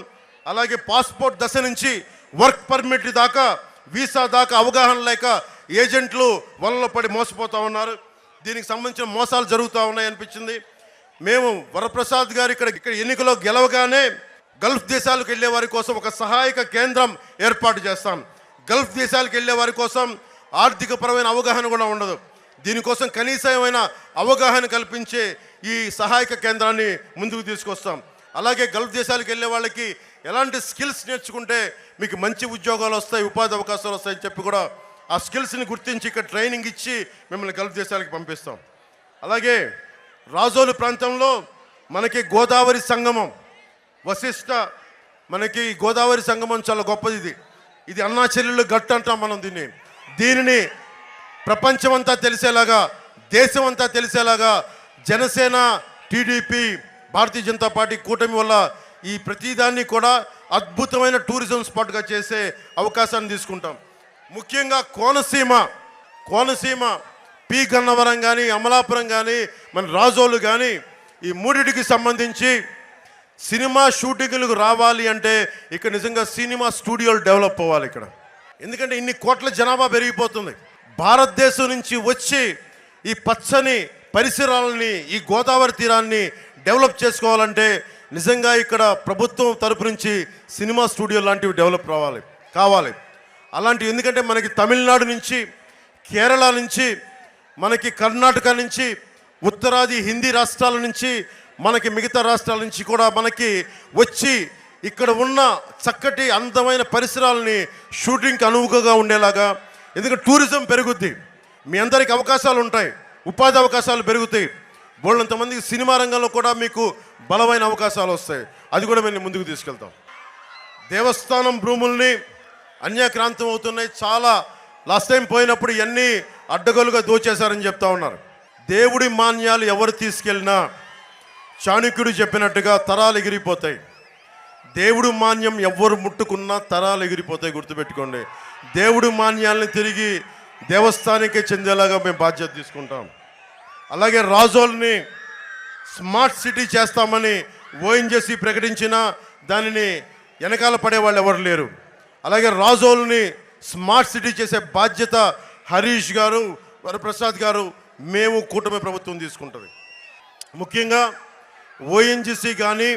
అలాగే పాస్పోర్ట్ దశ నుంచి వర్క్ పర్మిట్ దాకా, వీసా దాకా అవగాహన లేక ఏజెంట్లు వలలో పడి మోసపోతూ ఉన్నారు. దీనికి సంబంధించిన మోసాలు జరుగుతూ ఉన్నాయి అనిపించింది. మేము వరప్రసాద్ గారు ఇక్కడ ఎన్నికలో గెలవగానే గల్ఫ్ దేశాలకు వెళ్ళే వారి కోసం ఒక సహాయక కేంద్రం ఏర్పాటు చేస్తాం. గల్ఫ్ దేశాలకు వెళ్ళే వారి కోసం ఆర్థికపరమైన అవగాహన కూడా ఉండదు. దీనికోసం కనీసమైన అవగాహన కల్పించే ఈ సహాయక కేంద్రాన్ని ముందుకు తీసుకొస్తాం. అలాగే గల్ఫ్ దేశాలకు వెళ్ళే వాళ్ళకి ఎలాంటి స్కిల్స్ నేర్చుకుంటే మీకు మంచి ఉద్యోగాలు వస్తాయి, ఉపాధి అవకాశాలు వస్తాయని చెప్పి కూడా ఆ స్కిల్స్ని గుర్తించి ఇక్కడ ట్రైనింగ్ ఇచ్చి మిమ్మల్ని గల్ఫ్ దేశాలకు పంపిస్తాం. అలాగే రాజోలు ప్రాంతంలో మనకి గోదావరి సంగమం వశిష్ట, మనకి గోదావరి సంగమం చాలా గొప్పది. ఇది అన్నా చెల్లెళ్ళు గట్టు అంటాం మనం దీనిని ప్రపంచమంతా తెలిసేలాగా, దేశం అంతా తెలిసేలాగా జనసేన, టీడీపీ, భారతీయ జనతా పార్టీ కూటమి వల్ల ఈ ప్రతిదాన్ని కూడా అద్భుతమైన టూరిజం స్పాట్గా చేసే అవకాశాన్ని తీసుకుంటాం. ముఖ్యంగా కోనసీమ పి గన్నవరం కానీ, అమలాపురం కానీ, మన రాజోలు కానీ, ఈ మూడిటికి సంబంధించి సినిమా షూటింగ్లకు రావాలి అంటే ఇక్కడ నిజంగా సినిమా స్టూడియోలు డెవలప్ అవ్వాలి ఇక్కడ. ఎందుకంటే ఇన్ని కోట్ల జనాభా పెరిగిపోతుంది. భారతదేశం నుంచి వచ్చి ఈ పచ్చని పరిసరాలని, ఈ గోదావరి తీరాన్ని డెవలప్ చేసుకోవాలంటే నిజంగా ఇక్కడ ప్రభుత్వం తరపు నుంచి సినిమా స్టూడియో లాంటివి డెవలప్ కావాలి. అలాంటివి ఎందుకంటే మనకి తమిళనాడు నుంచి, కేరళ నుంచి, మనకి కర్ణాటక నుంచి, ఉత్తరాది హిందీ రాష్ట్రాల నుంచి, మనకి మిగతా రాష్ట్రాల నుంచి కూడా మనకి వచ్చి ఇక్కడ ఉన్న చక్కటి అందమైన పరిసరాలని షూటింగ్కి అనువుగా ఉండేలాగా, ఎందుకంటే టూరిజం పెరుగుద్ది, మీ అందరికి అవకాశాలు ఉంటాయి, ఉపాధి అవకాశాలు పెరుగుతాయి, బోళ్ళంతమందికి సినిమా రంగంలో కూడా మీకు బలమైన అవకాశాలు వస్తాయి. అది కూడా మేము ముందుకు తీసుకెళ్తాం. దేవస్థానం భూముల్ని అన్యాక్రాంతం అవుతున్నాయి. చాలా లాస్ట్ టైం పోయినప్పుడు ఇవన్నీ అడ్డగోలుగా దోచేశారని చెప్తా ఉన్నారు. దేవుడి మాన్యాలు ఎవరు తీసుకెళ్ళినా చాణక్యుడు చెప్పినట్టుగా తరాలు ఎగిరిపోతాయి. దేవుడు మాన్యం ఎవరు ముట్టుకున్నా తరాలు ఎగిరిపోతాయి, గుర్తుపెట్టుకోండి. దేవుడి మాన్యాలని తిరిగి దేవస్థానికే చెందేలాగా మేము బాధ్యత తీసుకుంటాం. అలాగే రాజోల్ని స్మార్ట్ సిటీ చేస్తామని ఓఎన్జీసీ ప్రకటించినా దానిని వెనకాల పడే వాళ్ళు ఎవరు లేరు. అలాగే రాజోల్ని స్మార్ట్ సిటీ చేసే బాధ్యత హరీష్ గారు, వరప్రసాద్ గారు, మేము కూటమి ప్రభుత్వం తీసుకుంటుంది. ముఖ్యంగా ఓఎన్జీసీ కానీ,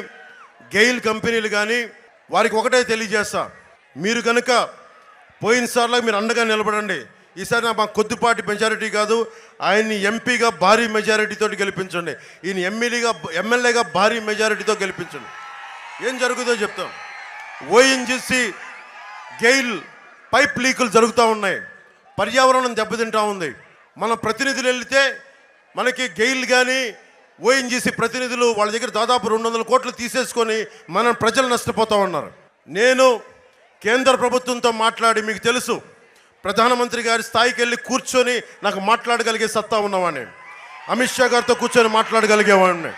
గెయిల్ కంపెనీలు కానీ వారికి ఒకటే తెలియజేస్తా, మీరు కనుక పోయినసార్లా మీరు అండగా నిలబడండి. ఈసారి మా కొద్దిపాటి మెజారిటీ కాదు, ఆయన్ని ఎంపీగా భారీ మెజారిటీతో గెలిపించండి, ఈయన ఎమ్మెల్యేగా భారీ మెజారిటీతో గెలిపించండి. ఏం జరుగుతుందో చెప్తాం. ఓఎన్జీసీ, గెయిల్ పైప్ లీకులు జరుగుతూ ఉన్నాయి, పర్యావరణం దెబ్బతింటూ ఉంది. మన ప్రతినిధులు వెళితే మనకి గెయిల్ కానీ ఓఎన్జీసీ ప్రతినిధులు వాళ్ళ దగ్గర దాదాపు 200 కోట్లు తీసేసుకొని మన ప్రజలు నష్టపోతూ ఉన్నారు. నేను కేంద్ర ప్రభుత్వంతో మాట్లాడి, మీకు తెలుసు ప్రధానమంత్రి గారి స్థాయికి వెళ్ళి కూర్చొని నాకు మాట్లాడగలిగే సత్తా ఉన్నవాడిని, అమిత్ షా గారితో కూర్చొని మాట్లాడగలిగేవాడిని,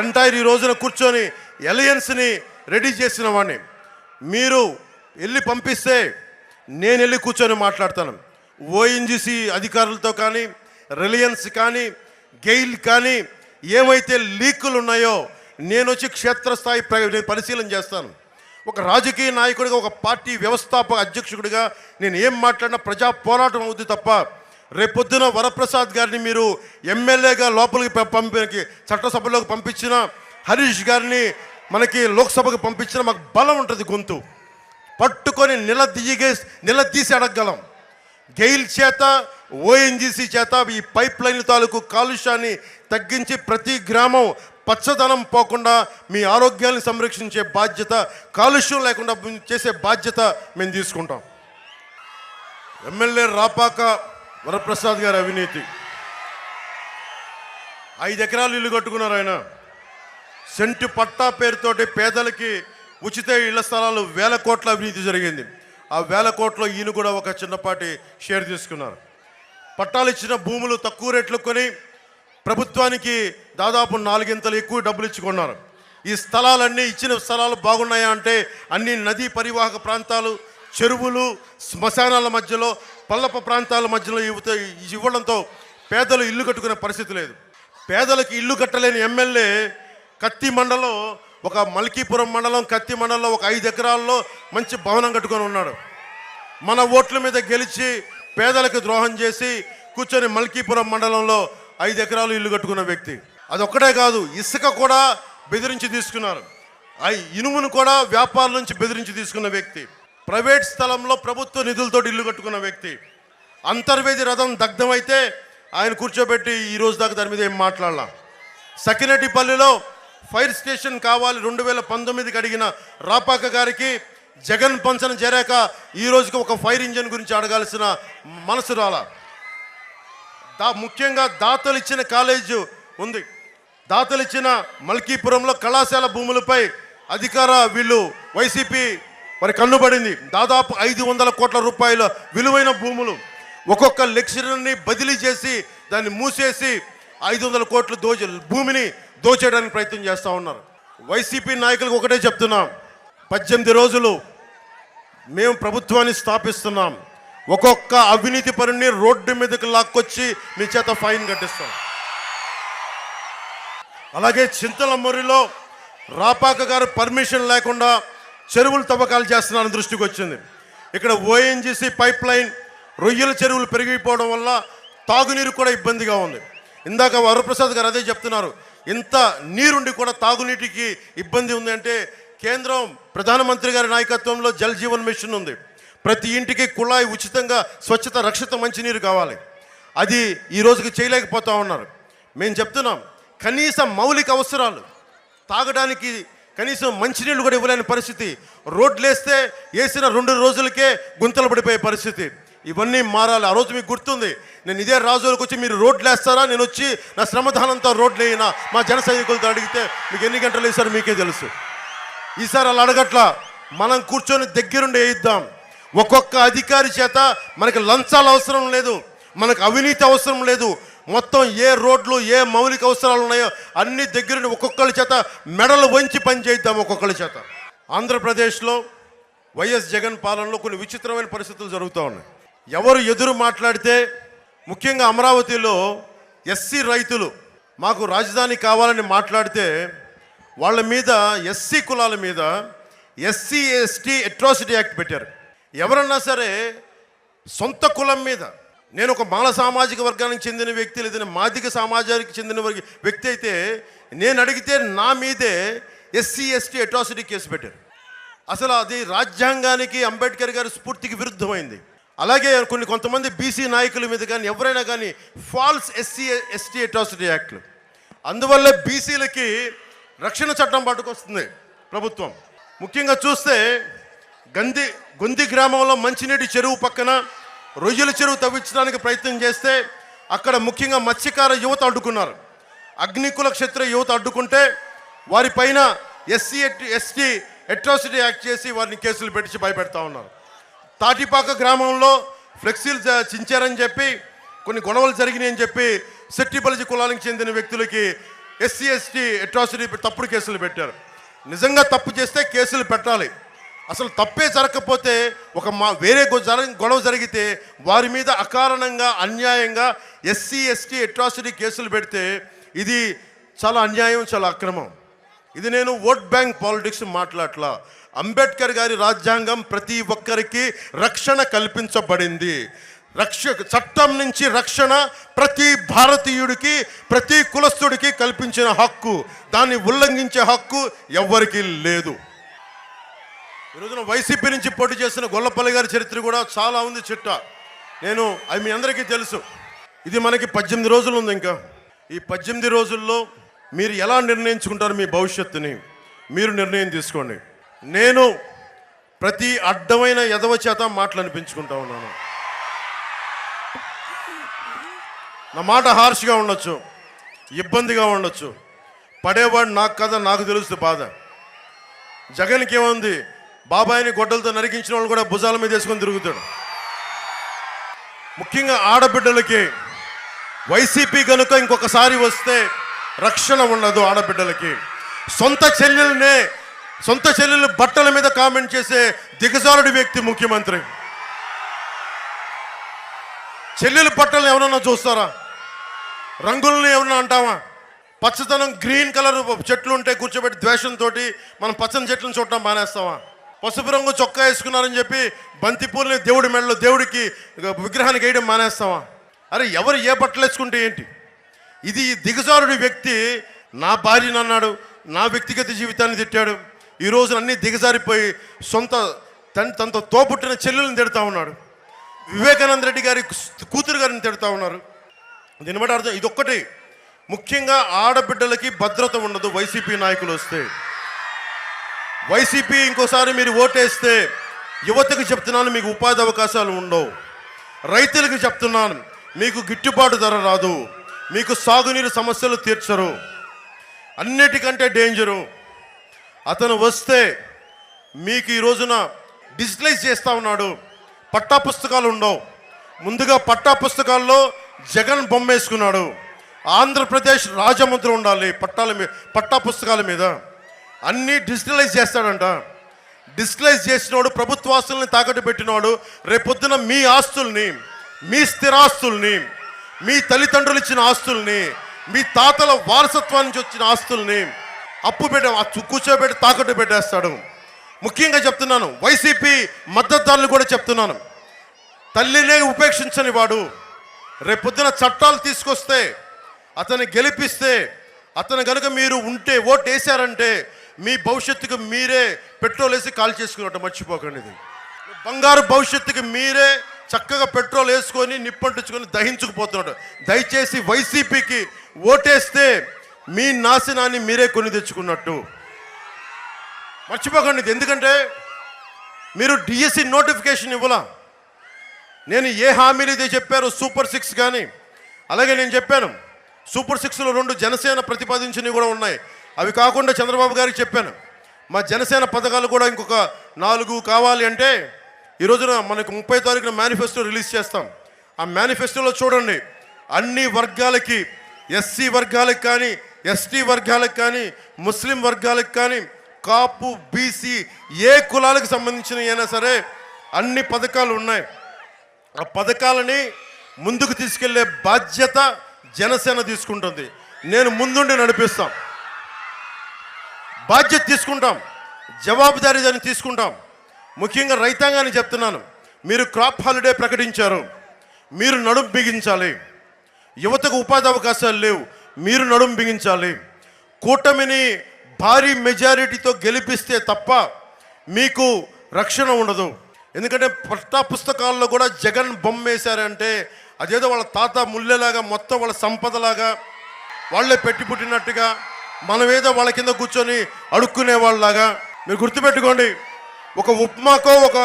ఎంటైర్ ఈ రోజున కూర్చొని అలయన్స్ని రెడీ చేసిన వాడిని. మీరు వెళ్ళి పంపిస్తే నేను వెళ్ళి కూర్చొని మాట్లాడతాను. ఓఎన్జీసీ అధికారులతో కానీ, రిలయన్స్ కానీ, గెయిల్ కానీ ఏమైతే లీకులు ఉన్నాయో నేను వచ్చి క్షేత్రస్థాయి పరిశీలన చేస్తాను. ఒక రాజకీయ నాయకుడిగా, ఒక పార్టీ వ్యవస్థాపక అధ్యక్షుడిగా నేను ఏం మాట్లాడినా ప్రజా పోరాటం అవుద్ది తప్ప, రేపొద్దున వరప్రసాద్ గారిని మీరు ఎమ్మెల్యేగా లోపలికి పంపి చట్టసభలోకి పంపించిన, హరీష్ గారిని మనకి లోక్సభకు పంపించిన మాకు బలం ఉంటుంది, గొంతు పట్టుకొని నిలదీసి అడగగలం. గెయిల్ చేత, ఓఎన్జీసీ చేత ఈ పైప్ లైన్ తాలూకు కాలుష్యాన్ని తగ్గించి ప్రతి గ్రామం పచ్చదనం పోకుండా మీ ఆరోగ్యాన్ని సంరక్షించే బాధ్యత, కాలుష్యం లేకుండా చేసే బాధ్యత మేము తీసుకుంటాం. ఎమ్మెల్యే రాపాక వరప్రసాద్ గారి అవినీతి, 5 ఎకరాలు ఇల్లు కట్టుకున్నారు ఆయన. సెంటు పట్టా పేరుతోటి పేదలకి ఉచిత ఇళ్ల స్థలాలు 1000 కోట్ల అవినీతి జరిగింది. ఆ 1000 కోట్ల ఈయన కూడా ఒక చిన్నపాటి షేర్ తీసుకున్నారు. పట్టాలు ఇచ్చిన భూములు తక్కువ రేట్లు కొని ప్రభుత్వానికి దాదాపు 4 ఇంతలు ఎక్కువ డబ్బులు ఇచ్చుకున్నారు. ఈ స్థలాలన్నీ, ఇచ్చిన స్థలాలు బాగున్నాయా అంటే అన్ని నదీ పరివాహక ప్రాంతాలు, చెరువులు, శ్మశానాల మధ్యలో, పల్లప ప్రాంతాల మధ్యలో ఇవ్వడంతో పేదలు ఇల్లు కట్టుకునే పరిస్థితి లేదు. పేదలకు ఇల్లు కట్టలేని ఎమ్మెల్యే కత్తి మండలం, ఒక మల్కీపురం మండలం కత్తి మండలంలో ఒక 5 ఎకరాల్లో మంచి భవనం కట్టుకొని ఉన్నాడు. మన ఓట్ల మీద గెలిచి పేదలకు ద్రోహం చేసి కూర్చొని మల్కీపురం మండలంలో 5 ఎకరాలు ఇల్లు కట్టుకున్న వ్యక్తి. అదొక్కటే కాదు, ఇసుక కూడా బెదిరించి తీసుకున్నారు, ఇనుమును కూడా వ్యాపారుల నుంచి బెదిరించి తీసుకున్న వ్యక్తి, ప్రైవేట్ స్థలంలో ప్రభుత్వ నిధులతో ఇల్లు కట్టుకున్న వ్యక్తి. అంతర్వేది రథం దగ్ధమైతే ఆయన కూర్చోబెట్టి ఈ రోజు దాకా దాని మీద ఏం మాట్లాడాల. సకినేటిపల్లిలో ఫైర్ స్టేషన్ కావాలి 2019కి అడిగిన రాపాక గారికి జగన్ పంచన చేరాక ఈ రోజుకి ఒక ఫైర్ ఇంజిన్ గురించి అడగాల్సిన మనసు రాలా. ముఖ్యంగా దాతలు ఇచ్చిన కాలేజ్ ఉంది, దాతలు ఇచ్చిన మల్కీపురంలో కళాశాల భూములపై అధికార వీళ్ళు వైసీపీ మరి కన్నుబడింది. దాదాపు 500 కోట్ల రూపాయల విలువైన భూములు ఒక్కొక్క లెక్చరర్ని బదిలీ చేసి దాన్ని మూసేసి 500 కోట్ల భూమిని దోచేయడానికి ప్రయత్నం చేస్తూ ఉన్నారు. వైసీపీ నాయకులకు ఒకటే చెప్తున్నాం, 18 రోజులు మేము ప్రభుత్వాన్ని స్థాపిస్తున్నాం. ఒక్కొక్క అవినీతి పరుని రోడ్డు మీదకి లాక్కొచ్చి మీ చేత ఫైన్ కట్టిస్తాం. అలాగే చింతలమర్రిలో రాపాక గారు పర్మిషన్ లేకుండా చెరువులు తవ్వకాలు చేస్తున్నారని దృష్టికి వచ్చింది. ఇక్కడ ఓఎన్జీసీ పైప్ లైన్ రొయ్యల చెరువులు పెరిగిపోవడం వల్ల తాగునీరు కూడా ఇబ్బందిగా ఉంది. ఇందాక వరప్రసాద్ గారు అదే చెప్తున్నారు, ఇంత నీరుండి కూడా తాగునీటికి ఇబ్బంది ఉంది అంటే కేంద్రం ప్రధానమంత్రి గారి నాయకత్వంలో జల్ జీవన్ మిషన్ ఉంది. ప్రతి ఇంటికి కుళాయి ఉచితంగా స్వచ్ఛత రక్షిత మంచినీరు కావాలి. అది ఈ రోజుకి చేయలేకపోతా ఉన్నారు. మేము చెప్తున్నాం, కనీస మౌలిక అవసరాలు తాగడానికి కనీసం మంచినీళ్ళు కూడా ఇవ్వలేని పరిస్థితి. రోడ్లు వేస్తే వేసిన 2 రోజులకే గుంతలు పడిపోయే పరిస్థితి. ఇవన్నీ మారాలి. ఆ రోజు మీకు గుర్తుంది, నేను ఇదే రాజులకు వచ్చి మీరు రోడ్లు వేస్తారా, నేను వచ్చి నా శ్రమదానంతో రోడ్లు వేయినా మా జన సైనికులతో అడిగితే మీకు ఎన్ని గంటలు వేసారో మీకే తెలుసు. ఈసారి అలా అడగట్లా, మనం కూర్చొని దగ్గరుండి వేయిద్దాం. ఒక్కొక్క అధికారి చేత మనకి లంచాలు అవసరం లేదు, మనకు అవినీతి అవసరం లేదు. మొత్తం ఏ రోడ్లు ఏ మౌలిక అవసరాలు ఉన్నాయో అన్ని దగ్గరుండి ఒక్కొక్కరి చేత మెడలు వంచి పని చేద్దాం. ఒక్కొక్కరి చేత ఆంధ్రప్రదేశ్లో వైఎస్ జగన్ పాలనలో కొన్ని విచిత్రమైన పరిస్థితులు జరుగుతూ ఉన్నాయి. ఎవరు ఎదురు మాట్లాడితే, ముఖ్యంగా అమరావతిలో ఎస్సీ రైతులు మాకు రాజధాని కావాలని మాట్లాడితే వాళ్ళ మీద ఎస్సీ కులాల మీద ఎస్సీ ఎస్టీ అట్రాసిటీ యాక్ట్ పెట్టారు. ఎవరన్నా సరే సొంత కులం మీద, నేను ఒక మాల సామాజిక వర్గానికి చెందిన వ్యక్తి లేదా మాదిగ సమాజానికి చెందిన వ్యక్తి అయితే నేను అడిగితే నా మీదే ఎస్సీ ఎస్టీ అట్రాసిటీ కేసు పెట్టారు. అసలు అది రాజ్యాంగానికి అంబేద్కర్ గారి స్ఫూర్తికి విరుద్ధమైంది. అలాగే కొంతమంది బీసీ నాయకుల మీద కానీ ఎవరైనా కానీ ఫాల్స్ ఎస్సీ ఎస్టీ అట్రాసిటీ యాక్ట్లు. అందువల్లే బీసీలకి రక్షణ చట్టం పట్టుకొస్తుంది ప్రభుత్వం. ముఖ్యంగా చూస్తే గొంది గ్రామంలో మంచినీటి చెరువు పక్కన రొయ్యల చెరువు తవ్వించడానికి ప్రయత్నం చేస్తే అక్కడ ముఖ్యంగా మత్స్యకార యువత అడ్డుకున్నారు. అగ్నికుల క్షత్రియ యువత అడ్డుకుంటే వారిపైన ఎస్సీ ఎస్టీ అట్రాసిటీ యాక్ట్ చేసి వారిని కేసులు పెట్టి భయపెడతా ఉన్నారు. తాటిపాక గ్రామంలో ఫ్లెక్సీలు చించారని చెప్పి కొన్ని గొడవలు జరిగినాయని చెప్పి సెట్టిబలిజి కులానికి చెందిన వ్యక్తులకి ఎస్సీ ఎస్టీ అట్రాసిటీ తప్పుడు కేసులు పెట్టారు. నిజంగా తప్పు చేస్తే కేసులు పెట్టాలి. అసలు తప్పే జరగకపోతే వేరే గొడవ జరిగితే వారి మీద అకారణంగా అన్యాయంగా ఎస్సీ ఎస్టీ అట్రాసిటీ కేసులు పెడితే ఇది చాలా అన్యాయం, చాలా అక్రమం. ఇది నేను ఓట్ బ్యాంక్ పాలిటిక్స్ మాట్లాడలా. అంబేద్కర్ గారి రాజ్యాంగం ప్రతి ఒక్కరికి రక్షణ కల్పించబడింది. చట్టం నుంచి రక్షణ ప్రతి భారతీయుడికి ప్రతి కులస్తుడికి కల్పించిన హక్కు. దాన్ని ఉల్లంఘించే హక్కు ఎవ్వరికీ లేదు. ఈరోజున వైసీపీ నుంచి పోటీ చేసిన గొల్లపల్లి గారి చరిత్ర కూడా చాలా ఉంది చిట్టా. అది మీ అందరికీ తెలుసు. ఇది మనకి 18 రోజులు ఉంది. ఇంకా ఈ 18 రోజుల్లో మీరు ఎలా నిర్ణయించుకుంటారు మీ భవిష్యత్తుని మీరు నిర్ణయం తీసుకోండి. నేను ప్రతి అడ్డమైన ఎదవ చేత మాటలు అనిపించుకుంటా ఉన్నాను. నా మాట హార్ష్గా ఉండొచ్చు, ఇబ్బందిగా ఉండొచ్చు. పడేవాడు నాకు కదా, నాకు తెలుస్తుంది బాధ. జగన్కి ఏముంది, బాబాయిని గొడ్డలతో నరికించిన వాళ్ళు కూడా భుజాల మీద వేసుకొని తిరుగుతాడు. ముఖ్యంగా ఆడబిడ్డలకి వైసీపీ కనుక ఇంకొకసారి వస్తే రక్షణ ఉండదు. ఆడబిడ్డలకి సొంత చెల్లెలు బట్టల మీద కామెంట్ చేసే దిగజారుడి వ్యక్తి ముఖ్యమంత్రి. చెల్లెలు బట్టలు ఎవరన్నా చూస్తారా? రంగులను ఏమన్నా అంటావా? పచ్చదనం గ్రీన్ కలర్ చెట్లు ఉంటే కూర్చోబెట్టి ద్వేషంతో మనం పచ్చని చెట్లను చూడటం మానేస్తావా? పసుపు రంగు చొక్కా వేసుకున్నారని చెప్పి బంతిపూలని దేవుడి మెడలో దేవుడికి విగ్రహానికి వేయడం మానేస్తావా? అరే ఎవరు ఏ బట్టలు వేసుకుంటే ఏంటి? ఇది దిగజారుడి వ్యక్తి నా భార్యను అన్నాడు, నా వ్యక్తిగత జీవితాన్ని తిట్టాడు. ఈ రోజు అన్నీ దిగజారిపోయి తనతో తోపుట్టిన చెల్లెలను తిడతా ఉన్నాడు. వివేకానంద రెడ్డి గారి కూతురు గారిని తిడతా ఉన్నారు. దీన్ని బట్టి అర్థం ఇదొక్కటి. ముఖ్యంగా ఆడబిడ్డలకి భద్రత ఉండదు వైసీపీ నాయకులు వస్తే. వైసీపీ ఇంకోసారి మీరు ఓటేస్తే యువతకు చెప్తున్నాను, మీకు ఉపాధి అవకాశాలు ఉండవు. రైతులకు చెప్తున్నాను, మీకు గిట్టుబాటు ధర రాదు, మీకు సాగునీరు సమస్యలు తీర్చరు. అన్నిటికంటే డేంజరు. అతను వస్తే మీకు ఈ రోజున డిజిటలైజ్ చేస్తూ ఉన్నాడు. పట్టా పుస్తకాలు ఉండవు. ముందుగా పట్టా పుస్తకాల్లో జగన్ బొమ్మ వేసుకున్నాడు. ఆంధ్రప్రదేశ్ రాజముద్ర ఉండాలి పట్టా పుస్తకాల మీద. అన్నీ డిజిటలైజ్ చేస్తాడంట. డిజిటలైజ్ చేసినోడు ప్రభుత్వాస్తుల్ని తాకట్టు పెట్టినోడు రేపొద్దున మీ ఆస్తుల్ని, మీ స్థిరాస్తుల్ని, మీ తల్లిదండ్రులు ఇచ్చిన ఆస్తుల్ని, మీ తాతల వారసత్వం నుంచి వచ్చిన ఆస్తుల్ని అప్పు కూర్చోబెట్టి తాకట్టు పెట్టేస్తాడు. ముఖ్యంగా చెప్తున్నాను, వైసీపీ మద్దతుదారులు కూడా చెప్తున్నాను, తల్లినే ఉపేక్షించని వాడు రేపొద్దున చట్టాలు తీసుకొస్తే, అతన్ని గెలిపిస్తే, అతను కనుక మీరు ఉంటే ఓటు వేసారంటే మీ భవిష్యత్తుకు మీరే పెట్రోల్ వేసి కాల్ చేసుకున్నట్టు మర్చిపోకండి. ఇది బంగారు భవిష్యత్తుకి మీరే చక్కగా పెట్రోల్ వేసుకొని నిప్పంటించుకొని దహించుకుపోతున్నాడు. దయచేసి వైసీపీకి ఓటేస్తే మీ నాశనాన్ని మీరే కొని తెచ్చుకున్నట్టు మర్చిపోకండి. ఇది ఎందుకంటే మీరు డిఎస్సి నోటిఫికేషన్ ఇవ్వలా. నేను ఏ హామీలు ఇదే చెప్పారు, సూపర్ 6 కానీ, అలాగే నేను చెప్పాను సూపర్ 6లో 2 జనసేన ప్రతిపాదించినవి కూడా ఉన్నాయి. అవి కాకుండా చంద్రబాబు గారికి చెప్పాను మా జనసేన పథకాలు కూడా ఇంకొక 4 కావాలి అంటే ఈ రోజున మనకు 30 తారీఖున మేనిఫెస్టో రిలీజ్ చేస్తాం. ఆ మేనిఫెస్టోలో చూడండి, అన్ని వర్గాలకి, ఎస్సీ వర్గాలకు కానీ, ఎస్టీ వర్గాలకు కానీ, ముస్లిం వర్గాలకు కానీ, కాపు, బీసీ ఏ కులాలకు సంబంధించిన అయినా సరే అన్ని పథకాలు ఉన్నాయి. ఆ పథకాలని ముందుకు తీసుకెళ్లే బాధ్యత జనసేన తీసుకుంటుంది. నేను ముందుండి నడిపిస్తాం, బాధ్యత తీసుకుంటాం, జవాబుదారీ దాన్ని తీసుకుంటాం. ముఖ్యంగా రైతాంగాన్ని చెప్తున్నాను, మీరు క్రాప్ హాలిడే ప్రకటించారు, మీరు నడుం బిగించాలి. యువతకు ఉపాధి అవకాశాలు లేవు, మీరు నడుం బిగించాలి. కూటమిని భారీ మెజారిటీతో గెలిపిస్తే తప్ప మీకు రక్షణ ఉండదు. ఎందుకంటే పట్టా పుస్తకాల్లో కూడా జగన్ బొమ్మ వేశారంటే అదేదో వాళ్ళ తాత ముల్లెలాగా, మొత్తం వాళ్ళ సంపదలాగా, వాళ్ళే పెట్టి పుట్టినట్టుగా, మనమేదో వాళ్ళ కింద కూర్చొని అడుక్కునే వాళ్ళలాగా. మీరు గుర్తుపెట్టుకోండి, ఒక ఉప్మాకో ఒక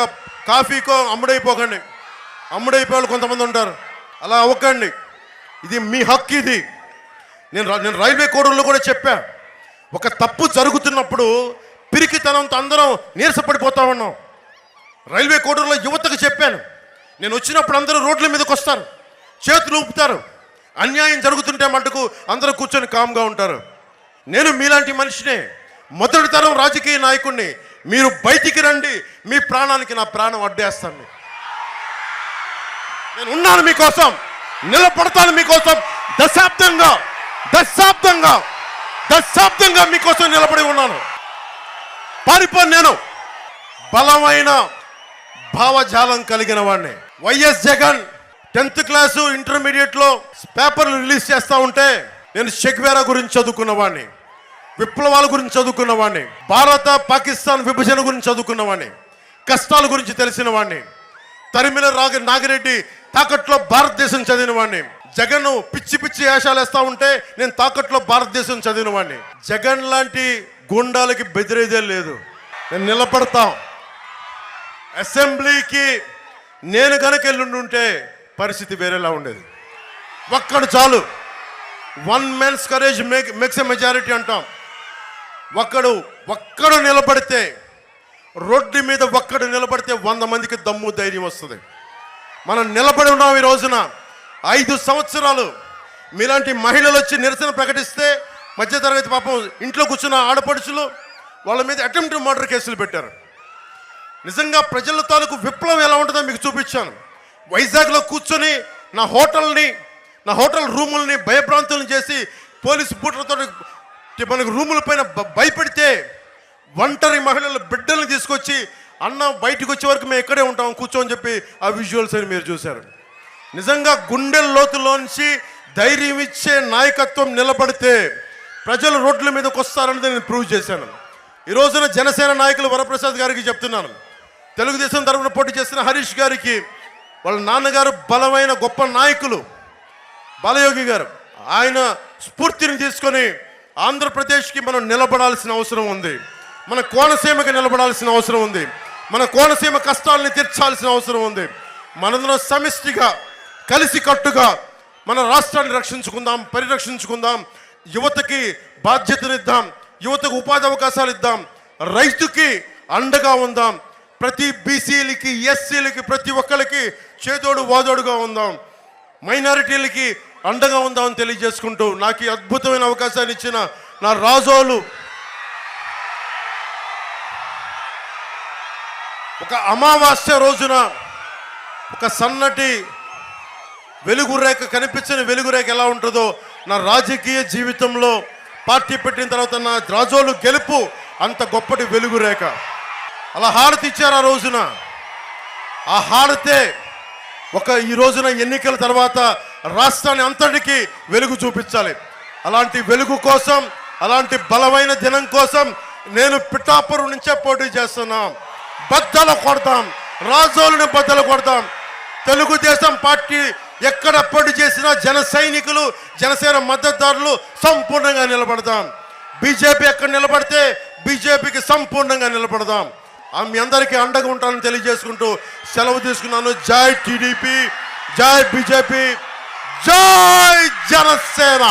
కాఫీకో అమ్ముడైపోకండి. అమ్ముడైపోయే వాళ్ళు కొంతమంది ఉంటారు, అలా అవ్వకండి. ఇది మీ హక్కు. ఇది నేను రైల్వే కోడూరులో కూడా చెప్పా, ఒక తప్పు జరుగుతున్నప్పుడు పిరికితనంతో అందరం నీరసపడిపోతా ఉన్నాం. రైల్వే కోడూరులో యువతకు చెప్పాను, నేను వచ్చినప్పుడు అందరూ రోడ్ల మీదకి వస్తారు, చేతులు ఊపుతారు. అన్యాయం జరుగుతుంటే మటుకు అందరూ కూర్చొని కామ్గా ఉంటారు. నేను మీలాంటి మనిషినే, మొదటి తరం రాజకీయ నాయకుడిని. మీరు బయటికి రండి, మీ ప్రాణానికి నా ప్రాణం అడ్డేస్తాను. నేను ఉన్నాను మీకోసం, నిలబడతాను మీకోసం. దశాబ్దంగా మీకోసం నిలబడి ఉన్నాను. పారిపోను. నేను బలమైన భావజాలం కలిగిన వాడిని. వైఎస్ జగన్ 10th క్లాసు ఇంటర్మీడియట్లో పేపర్లు రిలీజ్ చేస్తూ ఉంటే నేను చెగ్వేరా గురించి చదువుకున్నవాడిని, విప్లవాల గురించి చదువుకున్నవాడిని, భారత పాకిస్తాన్ విభజన గురించి చదువుకున్నవాడిని, కష్టాల గురించి తెలిసిన వాడిని. తరిమిల నాగిరెడ్డి తాకట్లో భారతదేశం చదివిన వాడిని. జగన్ పిచ్చి పిచ్చి వేషాలు వేస్తూ ఉంటే నేను తాకట్లో భారతదేశం చదివిన వాడిని. జగన్ లాంటి గుండాలకి బెదిరేదే లేదు. నేను నిలబడతాం. అసెంబ్లీకి నేను కనుక వెళ్ళుంటే పరిస్థితి వేరేలా ఉండేది. ఒక్కడు చాలు. 1 man's courage makes a majority అంటాం. ఒక్కడు నిలబడితే, రోడ్డు మీద ఒక్కడు నిలబడితే 100 మందికి దమ్ము ధైర్యం వస్తుంది. మనం నిలబడి ఉన్నాం. ఈ రోజున 5 సంవత్సరాలు మీలాంటి మహిళలు వచ్చి నిరసన ప్రకటిస్తే మధ్యతరగతి పాపం ఇంట్లో కూర్చున్న ఆడపడుచులు వాళ్ళ మీద అటెంప్ట్ మర్డర్ కేసులు పెట్టారు. నిజంగా ప్రజల తాలూకు విప్లవం ఎలా ఉంటుందో మీకు చూపించాను. వైజాగ్లో కూర్చొని నా హోటల్ రూముల్ని భయభ్రాంతులను చేసి పోలీసు బూట్లతో మనకు రూముల పైన భయపెడితే ఒంటరి మహిళల బిడ్డల్ని తీసుకొచ్చి అన్న బయటకు వచ్చే వరకు మేము ఇక్కడే ఉంటాం కూర్చోని చెప్పి ఆ విజువల్స్ అని మీరు చూశారు. నిజంగా గుండెల లోతులోంచి ధైర్యం ఇచ్చే నాయకత్వం నిలబడితే ప్రజలు రోడ్ల మీదకి వస్తారనేది నేను ప్రూవ్ చేశాను. ఈ రోజున జనసేన నాయకులు వరప్రసాద్ గారికి చెప్తున్నాను, తెలుగుదేశం తరఫున పోటీ చేసిన హరీష్ గారికి, వాళ్ళ నాన్నగారు బలమైన గొప్ప నాయకులు బాలయోగి గారు, ఆయన స్ఫూర్తిని తీసుకొని ఆంధ్రప్రదేశ్కి మనం నిలబడాల్సిన అవసరం ఉంది. మన కోనసీమకి నిలబడాల్సిన అవసరం ఉంది. మన కోనసీమ కష్టాలని తీర్చాల్సిన అవసరం ఉంది. మనందరం సమిష్టిగా కలిసికట్టుగా మన రాష్ట్రాన్ని రక్షించుకుందాం, పరిరక్షించుకుందాం. యువతకి బాధ్యతనిద్దాం, యువతకు ఉపాధి అవకాశాలు ఇద్దాం, రైతుకి అండగా ఉందాం, ప్రతి బీసీలకి ఎస్సీలకి ప్రతి ఒక్కరికి చేదోడు వాదోడుగా ఉందాం, మైనారిటీలకి అండగా ఉందామని తెలియజేసుకుంటూ నాకు ఈ అద్భుతమైన అవకాశాన్ని ఇచ్చిన నా రాజోలు ఒక అమావాస్య రోజున ఒక సన్నటి వెలుగురేఖ, కనిపించని వెలుగురేఖ ఎలా ఉంటుందో నా రాజకీయ జీవితంలో పార్టీ పెట్టిన తర్వాత నా రాజోలు గెలుపు అంత గొప్పటి వెలుగురేఖ. అలా హారతి ఇచ్చారు ఆ రోజున. ఆ హారతే ఈ రోజున ఎన్నికల తర్వాత రాష్ట్రాన్ని అంతటికీ వెలుగు చూపించాలి. అలాంటి వెలుగు కోసం, అలాంటి బలమైన దినం కోసం నేను పిఠాపురం నుంచే పోటీ చేస్తున్నాం. బద్దలు కొడతాం, రాజోలుని బద్దలు కొడతాం. తెలుగుదేశం పార్టీ ఎక్కడ పోటీ చేసినా జన సైనికులు, జనసేన మద్దతుదారులు సంపూర్ణంగా నిలబడతాం. బీజేపీ ఎక్కడ నిలబడితే బీజేపీకి సంపూర్ణంగా నిలబడదాం. మీ అందరికీ అండగా ఉంటానని తెలియజేసుకుంటూ సెలవు తీసుకున్నాను. జై టీడీపీ, జై బీజేపీ, జై జనసేన.